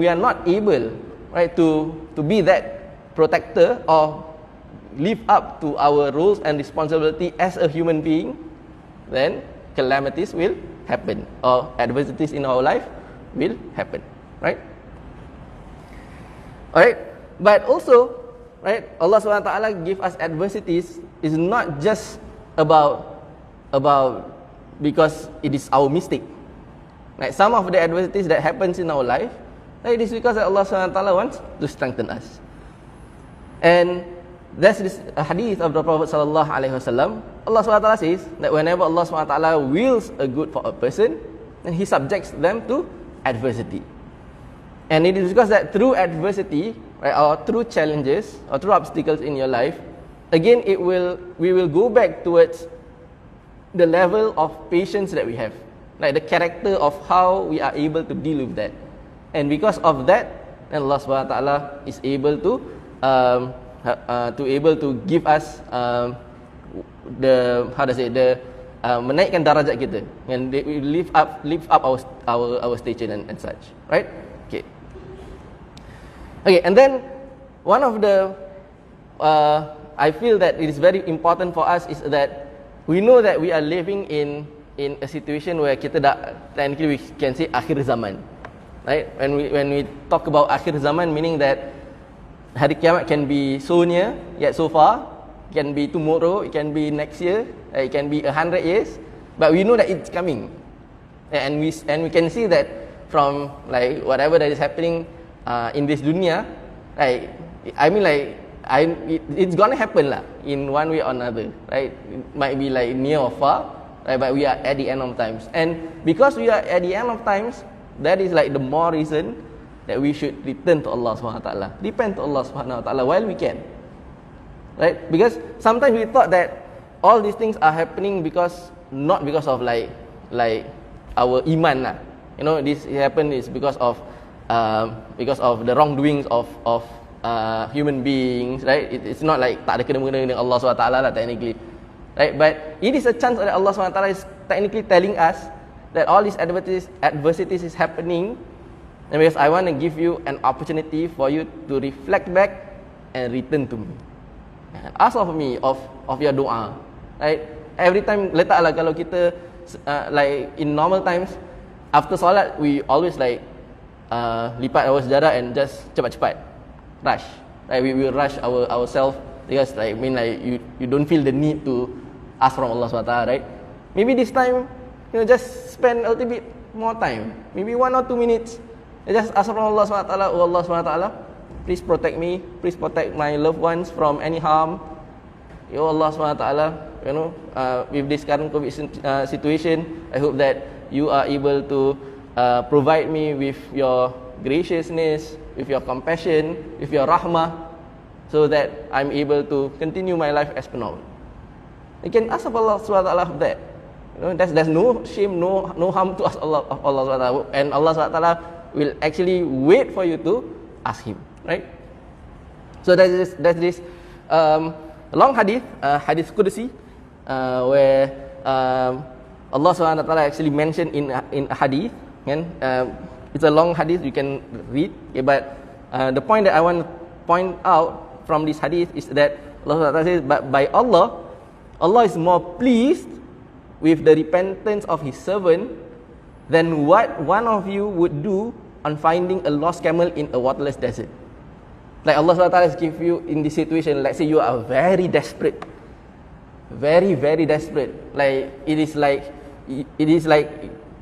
are not able, right, to be that protector or live up to our roles and responsibility as a human being, then calamities will happen or adversities in our life will happen, right? Alright? But also, right, Allah SWT give us adversities is not just about because it is our mistake. Like some of the adversities that happens in our life, right, it is because Allah SWT wants to strengthen us. And there's this hadith of the Prophet sallallahu alaihi wasallam. Allah SWT says that whenever Allah SWT wills a good for a person, then He subjects them to adversity. And it is because that through adversity, right, or through challenges or through obstacles in your life, again we will go back towards the level of patience that we have, like the character of how we are able to deal with that. And because of that, then Allah SWT is able to give us menaikkan darajat kita, and they will lift up our station and such, right? Okay, and then one of the I feel that it is very important for us is that we know that we are living in a situation where kita technically we can say akhir zaman, right? When we talk about akhir zaman, meaning that hari kiamat can be so near yet so far, it can be tomorrow, it can be next year, it can be 100 years, but we know that it's coming, and we can see that from like whatever that is happening in this dunya, right? I mean, like it's gonna happen lah in one way or another, right? It might be like near or far, right? But we are at the end of times, and because we are at the end of times, that is like the more reason that we should return to Allah SWT, repent to Allah SWT while we can, right? Because sometimes we thought that all these things are happening not because of like our iman lah. You know, this happened is because of the wrongdoings of human beings, right? It's not like tak ada kena-mengena dengan Allah SWT lah technically, right? But it is a chance that Allah SWT is technically telling us that all these adversities is happening, and because I want to give you an opportunity for you to reflect back and return to me. Ask of me of your doa, right? Every time, letaklah kalau kita like in normal times, after solat we always like lipat our sejadah and just cepat-cepat rush, right? We will rush ourselves because like you don't feel the need to ask from Allah SWT, right? Maybe this time, just spend a little bit more time, maybe 1 or 2 minutes, and just ask from Allah SWT. Oh Allah SWT, please protect me, please protect my loved ones from any harm. Ya Allah SWT, with this current COVID situation, I hope that you are able to provide me with your graciousness, with your compassion, with your rahmah, so that I'm able to continue my life as per normal. You can ask of Allah SWT of that. There's no shame, no harm to ask Allah SWT, and Allah SWT will actually wait for you to ask Him, right? So there's this long hadith, hadith Qudsi, where Allah SWT actually mentioned in a hadith, and it's a long hadith you can read, but the point that I want to point out from this hadith is that Allah SWT says, but by Allah is more pleased with the repentance of His servant than what one of you would do on finding a lost camel in a waterless desert. Like Allah SWT has give you in this situation, let's say you are very desperate, very, very desperate. Like it is like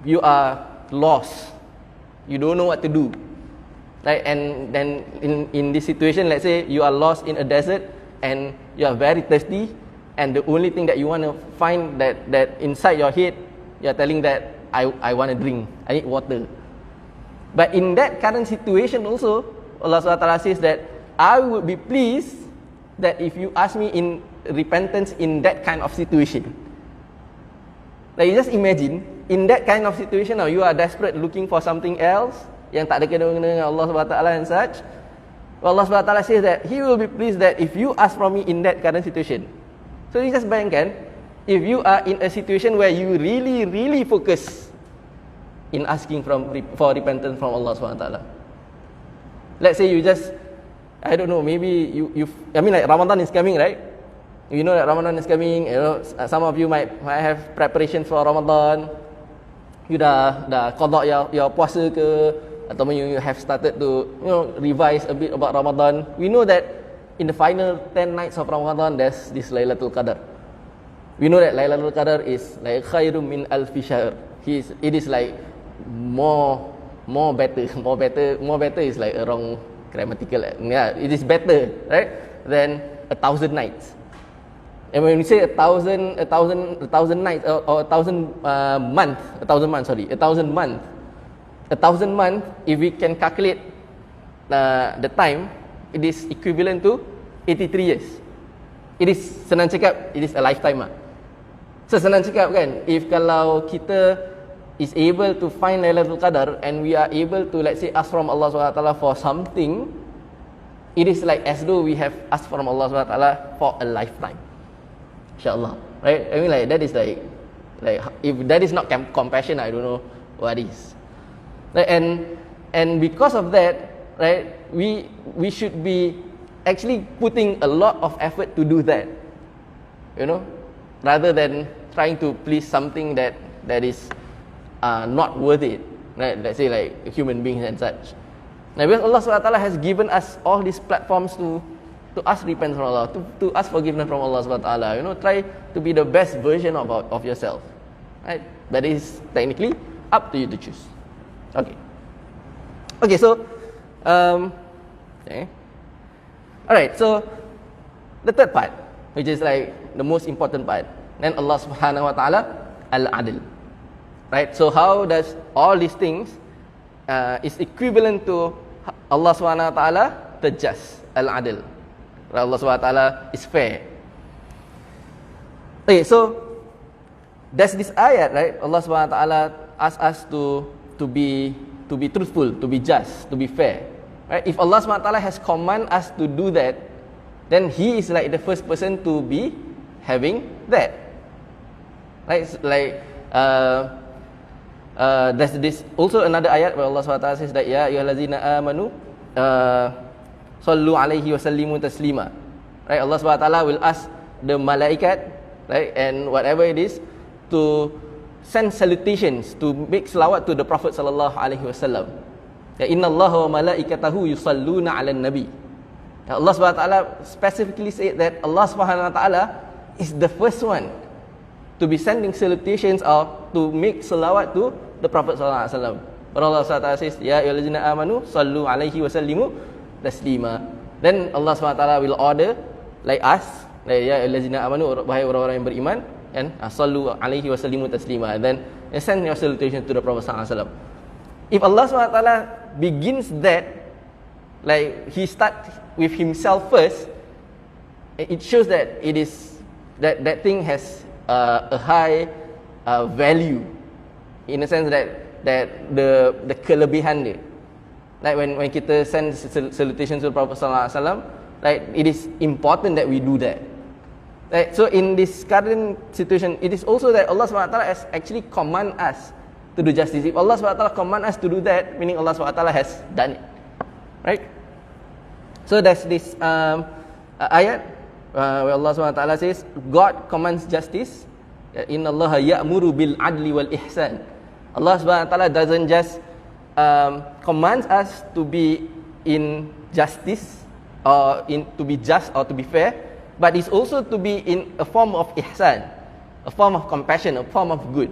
you are lost, you don't know what to do, right? And then in this situation, let's say you are lost in a desert and you are very thirsty, and the only thing that you want to find that inside your head, you are telling that I want to drink, I need water. But in that current situation also, Allah SWT says that I would be pleased that if you ask me in repentance in that kind of situation. Like you just imagine, in that kind of situation now, you are desperate looking for something else yang tak ada kena-mengena dengan Allah SWT and such. Allah SWT says that He will be pleased that if you ask from me in that current situation. So you just bayangkan, if you are in a situation where you really, really focus in asking for repentance from Allah SWT. Let's say you just, I don't know, maybe I mean like Ramadan is coming, right? You know that Ramadan is coming, some of you might have preparation for Ramadan. You dah qada your puasa ke, atau you have started to revise a bit about Ramadan, we know that in the final 10 nights of Ramadan there's this Lailatul Qadar. We know that Lailatul Qadar is like khairum min alfi syahr. It is like more better is like a wrong grammatical. Yeah, it is better, right, than 1,000 nights. And when we say 1,000 nights or 1,000 month, 1,000 month, if we can calculate the time, it is equivalent to 83 years. It is, senang cakap, it is a lifetime. So senang cakap kan, if kalau kita is able to find Lailatul Qadar and we are able to, let's say, ask from Allah SWT for something, it is like as though we have asked from Allah SWT for a lifetime. InsyaAllah, right? I mean, like that is like if that is not compassion, I don't know what is. Right? And because of that, right, we should be actually putting a lot of effort to do that, rather than trying to please something that is not worth it, right? Let's say like human beings and such. Now, because Allah SWT has given us all these platforms to ask repentance from Allah, to ask forgiveness from Allah SWT. Try to be the best version of yourself, right? That is technically up to you to choose. Okay, so alright, so the third part, which is like the most important part, then Allah Subhanahu wa Ta'ala Al-Adil, right? So how does all these things is equivalent to Allah Subhanahu wa Ta'ala the just, Al-Adil. Allah SWT is fair. Okay, so there's this ayat, right? Allah SWT asks us to be truthful, to be just, to be fair. Right? If Allah SWT has commanded us to do that, then He is like the first person to be having that. Right? Like there's this also another ayat where Allah SWT says that ya ayyuhallazina amanu sallu alaihi wa sallimu taslima. Right? Allah SWT will ask the malaikat, right, and whatever it is, to send salutations, to make salawat to the Prophet sallallahu alaihi wasallam. Ya innallaha wa malaikatahu yusalluna 'alan nabi. Allah SWT specifically said that Allah Subhanahu wa Ta'ala is the first one to be sending salutations or to make salawat to the Prophet sallallahu alaihi wasallam. But Allah SWT says ya ayyuhallazina amanu sallu alaihi wa sallimu taslima. Then Allah SWT will order like us, like ya allazina amanu, wahai orang-orang yang beriman, and sallu alaihi wa sallimu taslima, and then send your salutation to the Prophet sallallahu alaihi wasallam. If Allah SWT begins that, like He start with Himself first, it shows that it is that thing has a high value, in a sense that the kelebihan dia. Like when kita send salutation to the Prophet sallallahu alaihi wasallam, right, it is important that we do that. Right? So in this current situation, it is also that Allah SWT has actually command us to do justice. If Allah SWT command us to do that, meaning Allah SWT has done it. Right? So there's this ayat where Allah SWT says, God commands justice. Inna Allah ya'muru bil adli wal ihsan. Allah SWT doesn't just commands us to be in justice or to be just or to be fair, but it's also to be in a form of ihsan, a form of compassion, a form of good.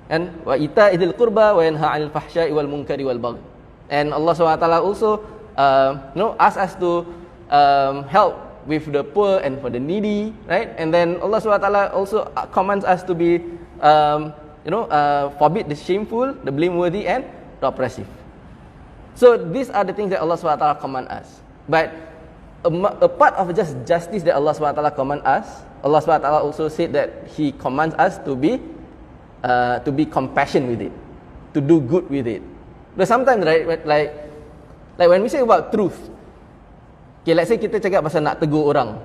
And wa ita'idil qurba wa yanha 'anil fahsya'i wal munkari wal baghi. And Allah SWT also asks us to help with the poor and for the needy, right? And then Allah SWT also commands us to be forbid the shameful, the blameworthy, and the oppressive. So these are the things that Allah SWT command us. But a part of just justice that Allah SWT command us, Allah SWT also said that He commands us to be compassionate with it, to do good with it. But sometimes, right, like when we say about truth, okay, let's say kita cakap pasal nak tegur orang,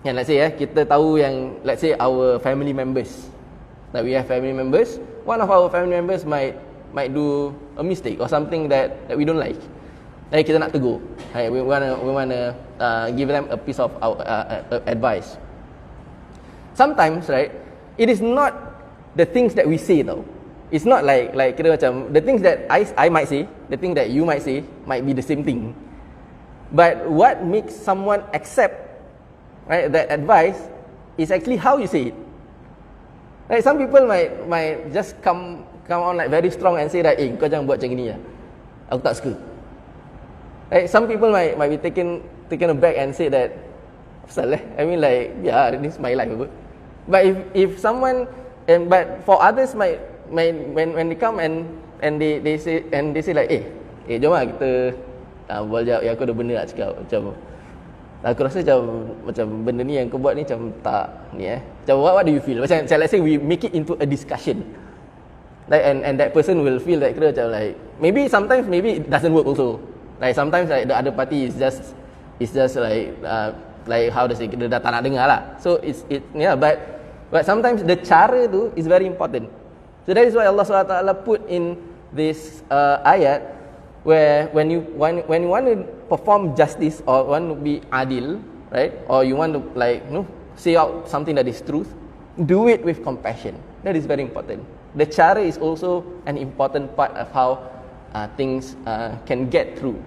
and let's say kita tahu yang, let's say our family members, like we have family members, one of our family members might do a mistake or something that we don't like. Jadi kita nak tegur. We wanna give them a piece of our advice. Sometimes, right, it is not the things that we say though. It's not like kira macam the things that I might say, the thing that you might say might be the same thing. But what makes someone accept, right, that advice is actually how you say it. Right, some people might just come on like very strong and say that, kau jangan buat macam ni lah. Aku tak suka. Right, some people might be taken aback and say that, pasal I mean like, yeah, this is my life. But if someone, but for others might when they come and they say like, jom lah kita buat sekejap, aku ada benda nak cakap. Macam aku rasa macam benda ni yang kau buat ni macam tak ni Macam what do you feel? Macam let's say we make it into a discussion. Like and that person will feel like kira macam like maybe sometimes it doesn't work also. Like sometimes like the other party is just like how to say, dia dah tak nak dengar lah. So it's yeah, but sometimes the cara tu is very important. So that is why Allah SWT put in this ayat where when you want to perform justice or want to be adil, right? Or you want to like say out something that is truth, do it with compassion. That is very important. The cara is also an important part of how things can get through.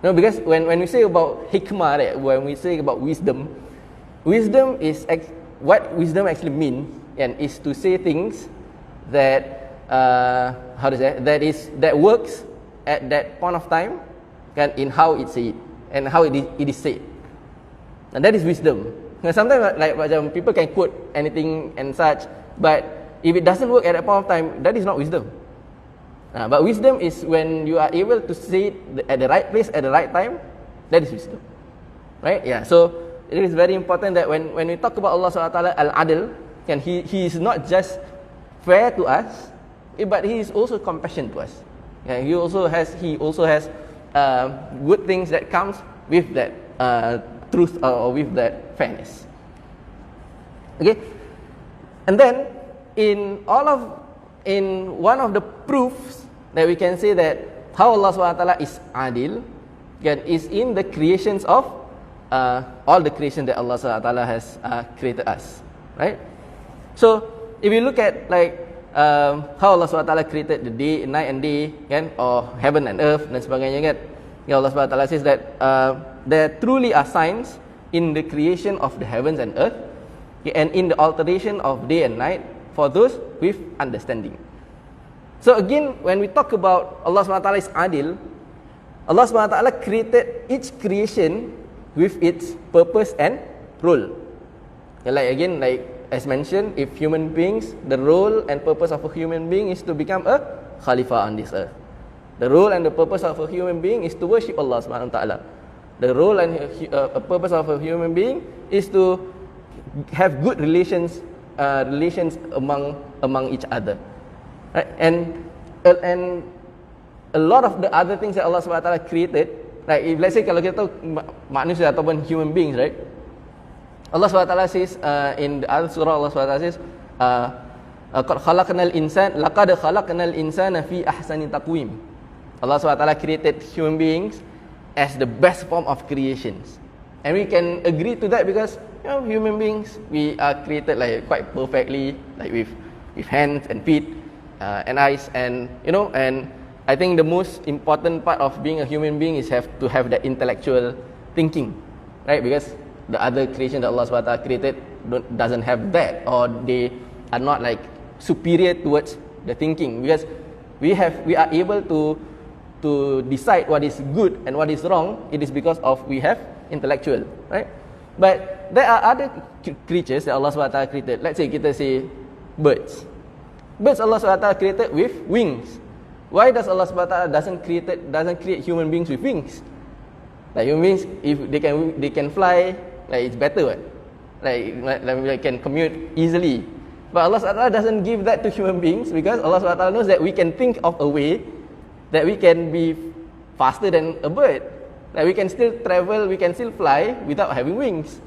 Because when we say about hikmah, right, when we say about wisdom is what wisdom actually means, and is to say things that that works at that point of time, kan, in how it's said and how it is said, and that is wisdom. Now, sometimes like people can quote anything and such, but if it doesn't work at that point of time, that is not wisdom. But wisdom is when you are able to say it at the right place at the right time. That is wisdom, right? Yeah. So it is very important that when we talk about Allah SWT al-adil, and he is not just fair to us, but he is also compassionate to us. Yeah, he also has good things that comes with that truth or with that fairness. Okay, and then in one of the proofs that we can say that how Allah SWT is adil, is in the creations of all the creation that Allah SWT has created us, right? So if you look at like how Allah SWT created the day, night and day, kan, or heaven and earth dan sebagainya, kan, Allah SWT says that there truly are signs in the creation of the heavens and earth, and in the alteration of day and night for those with understanding. So again, when we talk about Allah SWT is adil, Allah SWT created each creation with its purpose and role. And like as mentioned, if human beings, the role and purpose of a human being is to become a Khalifah on this earth. The role and the purpose of a human being is to worship Allah SWT. The role and purpose of a human being is to have good relations among each other, right? And a lot of the other things that Allah SWT created, like if let's say kalau kita tahu manusia ataupun human beings, right? Allah SWT says in the other surah, Allah SWT says laqad khalaqnal insana fi ahsani taqwim. Allah SWT created human beings as the best form of creations, and we can agree to that because human beings, we are created like quite perfectly, like with hands and feet and eyes, and and I think the most important part of being a human being is to have that intellectual thinking, right? Because the other creation that Allah SWT created doesn't have that, or they are not like superior towards the thinking, because we are able to decide what is good and what is wrong. It is because of we have intellectual, right? But there are other creatures that Allah SWT created. Let's say kita say birds. Birds Allah SWT created with wings. Why does Allah SWT doesn't create human beings with wings? Like human beings, if they can fly, like it's better, what? Like they can commute easily. But Allah SWT doesn't give that to human beings because Allah SWT knows that we can think of a way that we can be faster than a bird. Like we can still travel, we can still fly without having wings,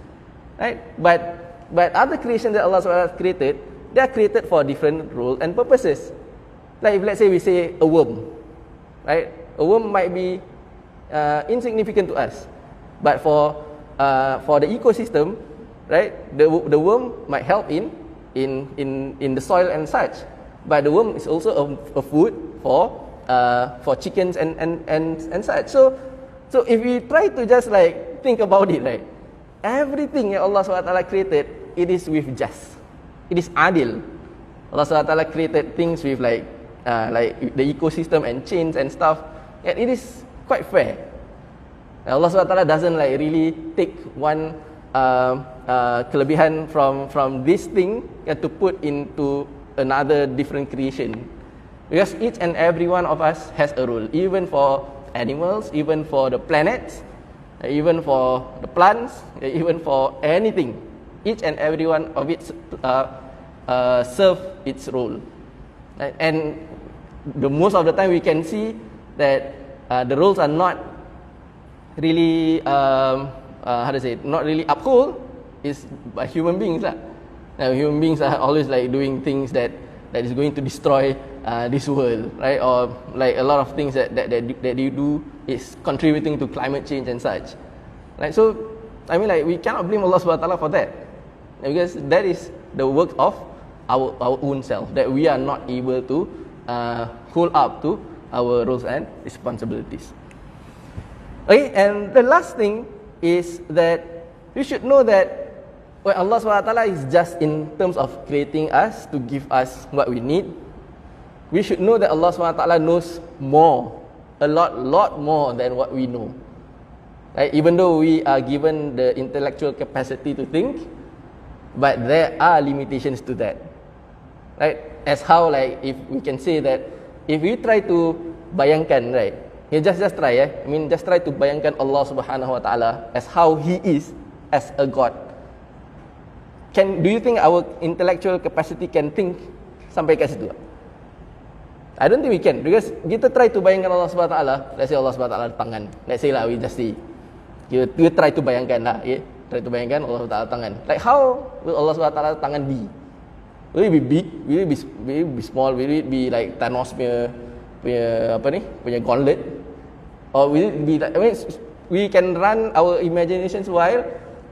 right? But other creations that Allah SWT created, they are created for different roles and purposes. Like if let's say we say a worm, right? A worm might be insignificant to us, but for the ecosystem, right? The worm might help in the soil and such. but the worm is also a food for chickens and such. So if we try to just like think about it, right, everything that Allah SWT created, it is with just. It is adil. Allah SWT created things with like the ecosystem and chains and stuff, and it is quite fair. Allah SWT doesn't like really take one kelebihan from this thing to put into another different creation, because each and every one of us has a role, even for animals, even for the planets, even for the plants, even for anything. Each and every one of it serve its role, and the most of the time we can see that the roles are not really not really upheld is by human beings lah. Human beings are always like doing things that is going to destroy this world, right? Or like a lot of things that you do is contributing to climate change and such, right? So I mean, like, we cannot blame Allah SWT for that, because that is the work of our own self, that we are not able to hold up to our roles and responsibilities. Okay, and the last thing is that we should know that when Allah SWT is just in terms of creating us to give us what we need, we should know that Allah SWT knows more, a lot more than what we know. Right? Even though we are given the intellectual capacity to think, but there are limitations to that. Right? As how, like, if we can say that if we try to bayangkan, right, you just try, I mean, just try to bayangkan Allah Subhanahu Wa Taala as how He is as a God. Do you think our intellectual capacity can think sampai ke situ? I don't think we can, because kita try to bayangkan Allah Subhanahu Wa Taala. Let's say Allah Subhanahu Wa Taala tangan. Let's say lah, we just see. You try to bayangkan lah, yeah? Try to bayangkan Allah Subhanahu Wa Taala tangan. Like, how will Allah Subhanahu Wa Taala tangan be? Will it be big? Will it be small? Will it be like Thanos punya gauntlet? Or will it be like, I mean, we can run our imaginations wild,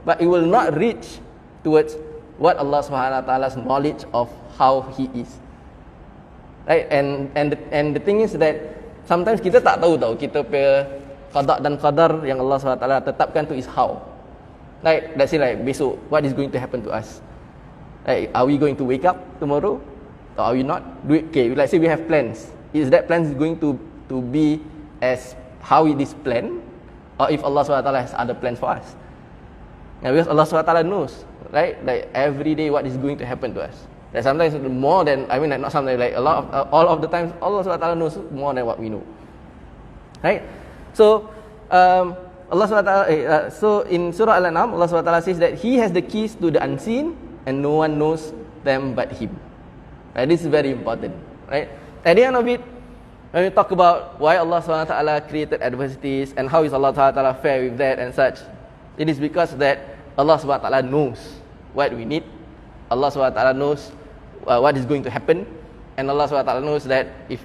but it will not reach towards what Allah Subhanahu Wa Taala's knowledge of how He is. Right? And the thing is that sometimes kita tak tahu kita punya qada dan qadar yang Allah Subhanahu Wa Taala tetapkan tu is how. Like, let's say like besok, what is going to happen to us? Like, are we going to wake up tomorrow, or are we not? Okay, let's say we have plans. Is that plan going to be as how it is planned, or if Allah SWT has other plans for us? Now, because Allah SWT knows, right? Like, every day what is going to happen to us. Like, sometimes more than, I mean, like, not sometimes, like all of the times, Allah SWT knows more than what we know, right? So Allah SWT, so in Surah Al-An'am, Allah SWT says that He has the keys to the unseen, and no one knows them but Him. Right? This is very important, right? At the end of it, when we talk about why Allah SWT created adversities and how is Allah SWT fair with that and such, it is because that Allah SWT knows what we need. Allah SWT knows what is going to happen, and Allah SWT knows that if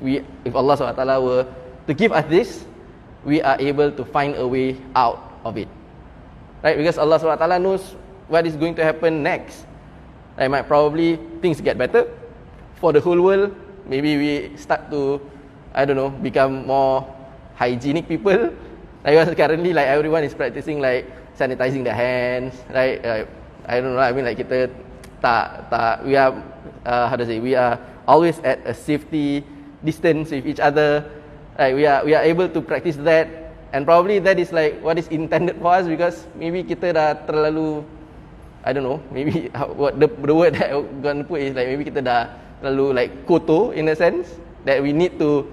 Allah SWT were to give us this, we are able to find a way out of it, right? Because Allah SWT knows what is going to happen next. Like, might probably things get better for the whole world. Maybe we start to, I don't know, become more hygienic people. Like, currently, like, everyone is practicing like sanitizing their hands, right? I don't know. I mean, like, kita we are we are always at a safety distance with each other. Right? We are able to practice that, and probably that is like what is intended for us, because maybe kita dah terlalu, I don't know, maybe what the word that I'm gonna put is like, maybe kita dah terlalu like kotor in a sense, that we need to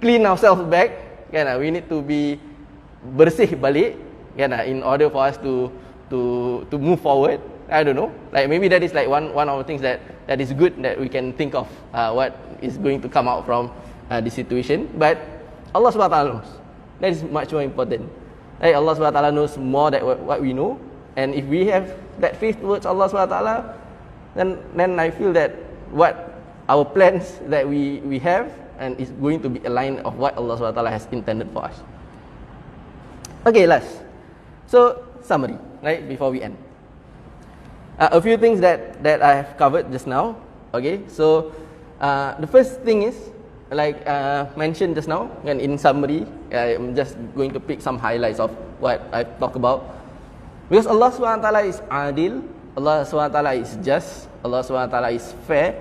clean ourselves back, kan? We need to be bersih balik, kan? In order for us to move forward. I don't know, like, maybe that is like one of the things that is good that we can think of what is going to come out from this situation. But Allah SWT knows. That is much more important. Right? Allah SWT knows more than what we know, and if we have that faith towards Allah SWT, then I feel that what our plans that we have and is going to be aligned of what Allah SWT has intended for us. Okay, last. So, summary, right, before we end. A few things that I have covered just now. Okay, so The first thing is, like mentioned just now, and in summary, I'm just going to pick some highlights of what I talked about. Because Allah SWT is adil, Allah SWT is just, Allah SWT is fair,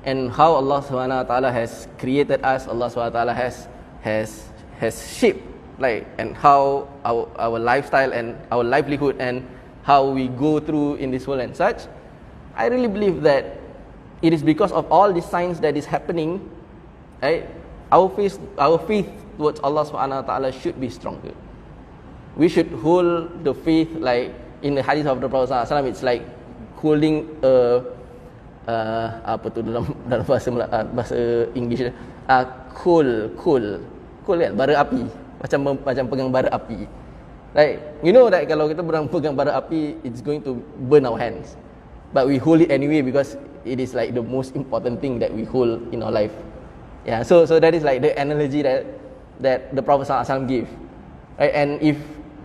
and how Allah SWT has created us, Allah SWT has shaped, like, and how our lifestyle and our livelihood and how we go through in this world and such. I really believe that it is because of all the signs that is happening, right? Our faith towards Allah SWT should be stronger. We should hold the faith, like in the hadith of the Prophet SAW, it's like holding apa tu dalam bahasa English, coal kan, bara api, macam pegang bara api. Like, you know that kalau kita pegang bara api, it's going to burn our hands. But we hold it anyway because it is like the most important thing that we hold in our life. Yeah, so that is like the analogy that the Prophet ﷺ gave. Right? And if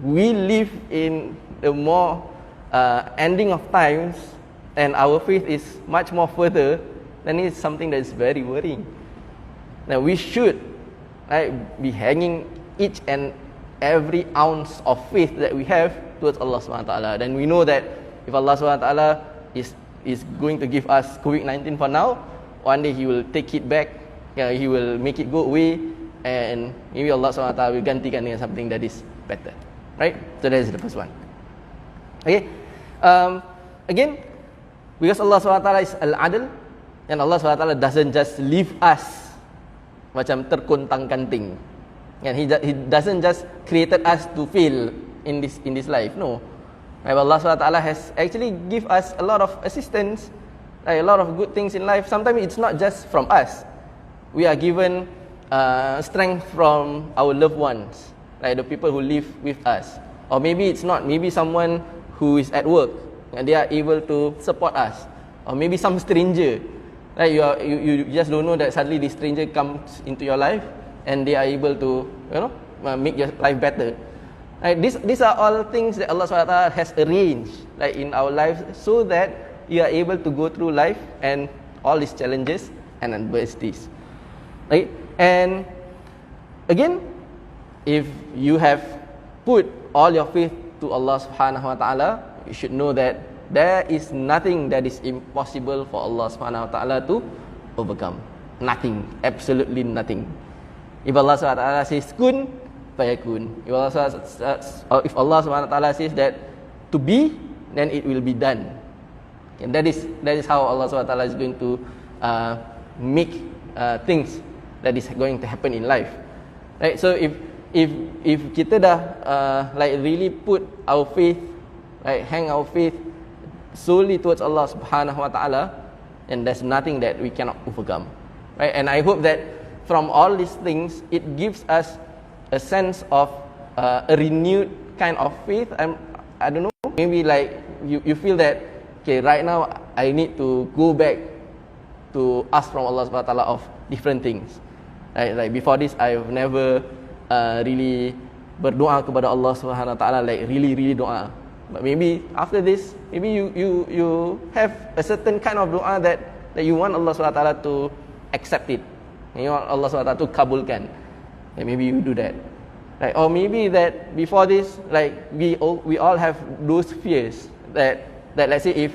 we live in the more ending of times and our faith is much more further, then it's something that is very worrying. Now we should, right, be hanging each and every ounce of faith that we have towards Allah SWT. Then we know that if Allah SWT is going to give us COVID-19 for now, one day He will take it back, He will make it go away, and maybe Allah SWT will gantikan dengan something that is better. Right? So that is the first one. Okay. Again, because Allah SWT is Al-Adil, and Allah SWT doesn't just leave us macam terkontang-kanting, and He doesn't just created us to fail in this life. No. Right? Allah SWT has actually give us a lot of assistance, right? A lot of good things in life. Sometimes it's not just from us. We are given strength from our loved ones, like the people who live with us. Or maybe it's not, maybe someone who is at work and they are able to support us. Or maybe some stranger, right? You just don't know that suddenly this stranger comes into your life and they are able to, make your life better. Right? These are all things that Allah SWT has arranged, like in our lives, so that you are able to go through life and all these challenges and adversities. Right? And again, if you have put all your faith to Allah Subhanahu Wa Taala, you should know that there is nothing that is impossible for Allah Subhanahu Wa Taala to overcome. Nothing, absolutely nothing. If Allah Subhanahu Wa Taala says kun, fayakun. If Allah Subhanahu Wa Taala says that to be, then it will be done. And that is how Allah Subhanahu Wa Taala is going to make things that is going to happen in life, right? So if kita dah like really put our faith, right, hang our faith solely towards Allah Subhanahu Wa Taala, and there's nothing that we cannot overcome, right? And I hope that from all these things, it gives us a sense of a renewed kind of faith. I don't know, maybe like you feel that, okay, right now I need to go back to ask from Allah Subhanahu Wa Taala of different things. Right, like before this, I've never really berdoa kepada Allah Subhanahu Wa Taala, like really doa. But maybe after this, maybe you have a certain kind of doa that you want Allah Subhanahu Wa Taala to accept it, and you want Allah Subhanahu Wa Taala to kabulkan. And maybe you do that. Right? Or maybe that before this, like we all have those fears that let's say if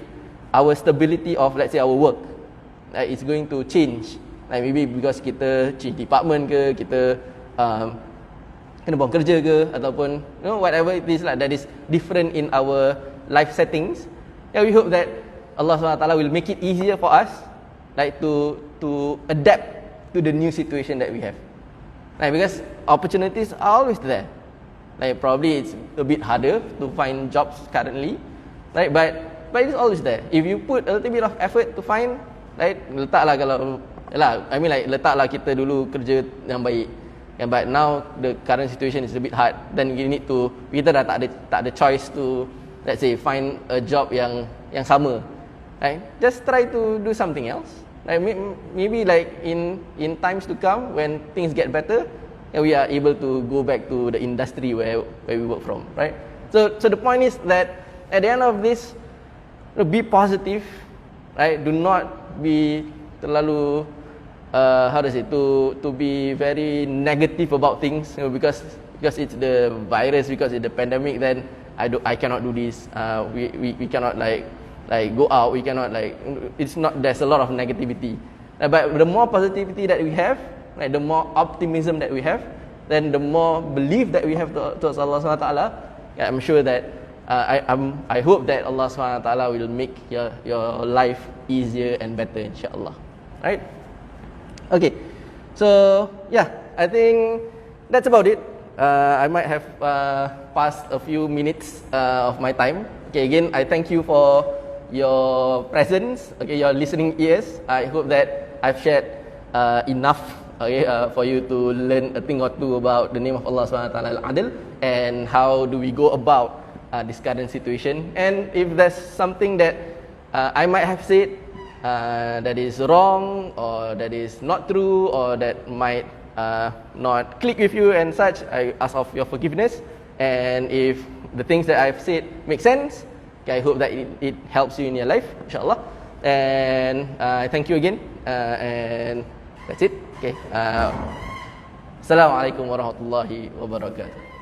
our stability of, let's say, our work, is going to change. Like maybe because kita change department ke, kita kena buang kerja ke, ataupun whatever it is that is different in our life settings. Yeah, we hope that Allah SWT will make it easier for us, like to adapt to the new situation that we have. Like because opportunities are always there. Like probably it's a bit harder to find jobs currently, right? But it's always there. If you put a little bit of effort to find, right, letaklah kalau I mean like letaklah kita dulu kerja yang baik. Yeah, but now the current situation is a bit hard. Then kita dah tak ada choice to, let's say, find a job yang sama. Right? Just try to do something else. Like maybe like in times to come when things get better, we are able to go back to the industry where we work from. Right? So the point is that at the end of this, be positive. Right? Do not be terlalu how does it, to be very negative about things, because it's the virus, because it's the pandemic, then I cannot do this. We cannot like go out. We cannot like, it's not, there's a lot of negativity. But the more positivity that we have, like the more optimism that we have, then the more belief that we have towards Allah Subhanahu Wa Taala. I'm sure that I hope that Allah Subhanahu Wa Taala will make your life easier and better, inshallah. Right? Okay. So yeah, I think that's about it. I might have passed a few minutes of my time. Okay, again, I thank you for your presence, okay, your listening ears. I hope that I've shared enough, okay, for you to learn a thing or two about the name of Allah Subhanahu Wa Taala Al-Adil, and how do we go about this current situation. And if there's something that I might have said that is wrong, or that is not true, or that might not click with you and such, I ask of your forgiveness. And if the things that I've said make sense, okay, I hope that it helps you in your life, inshallah. And I thank you again, and that's it. Okay. Assalamualaikum warahmatullahi wabarakatuh.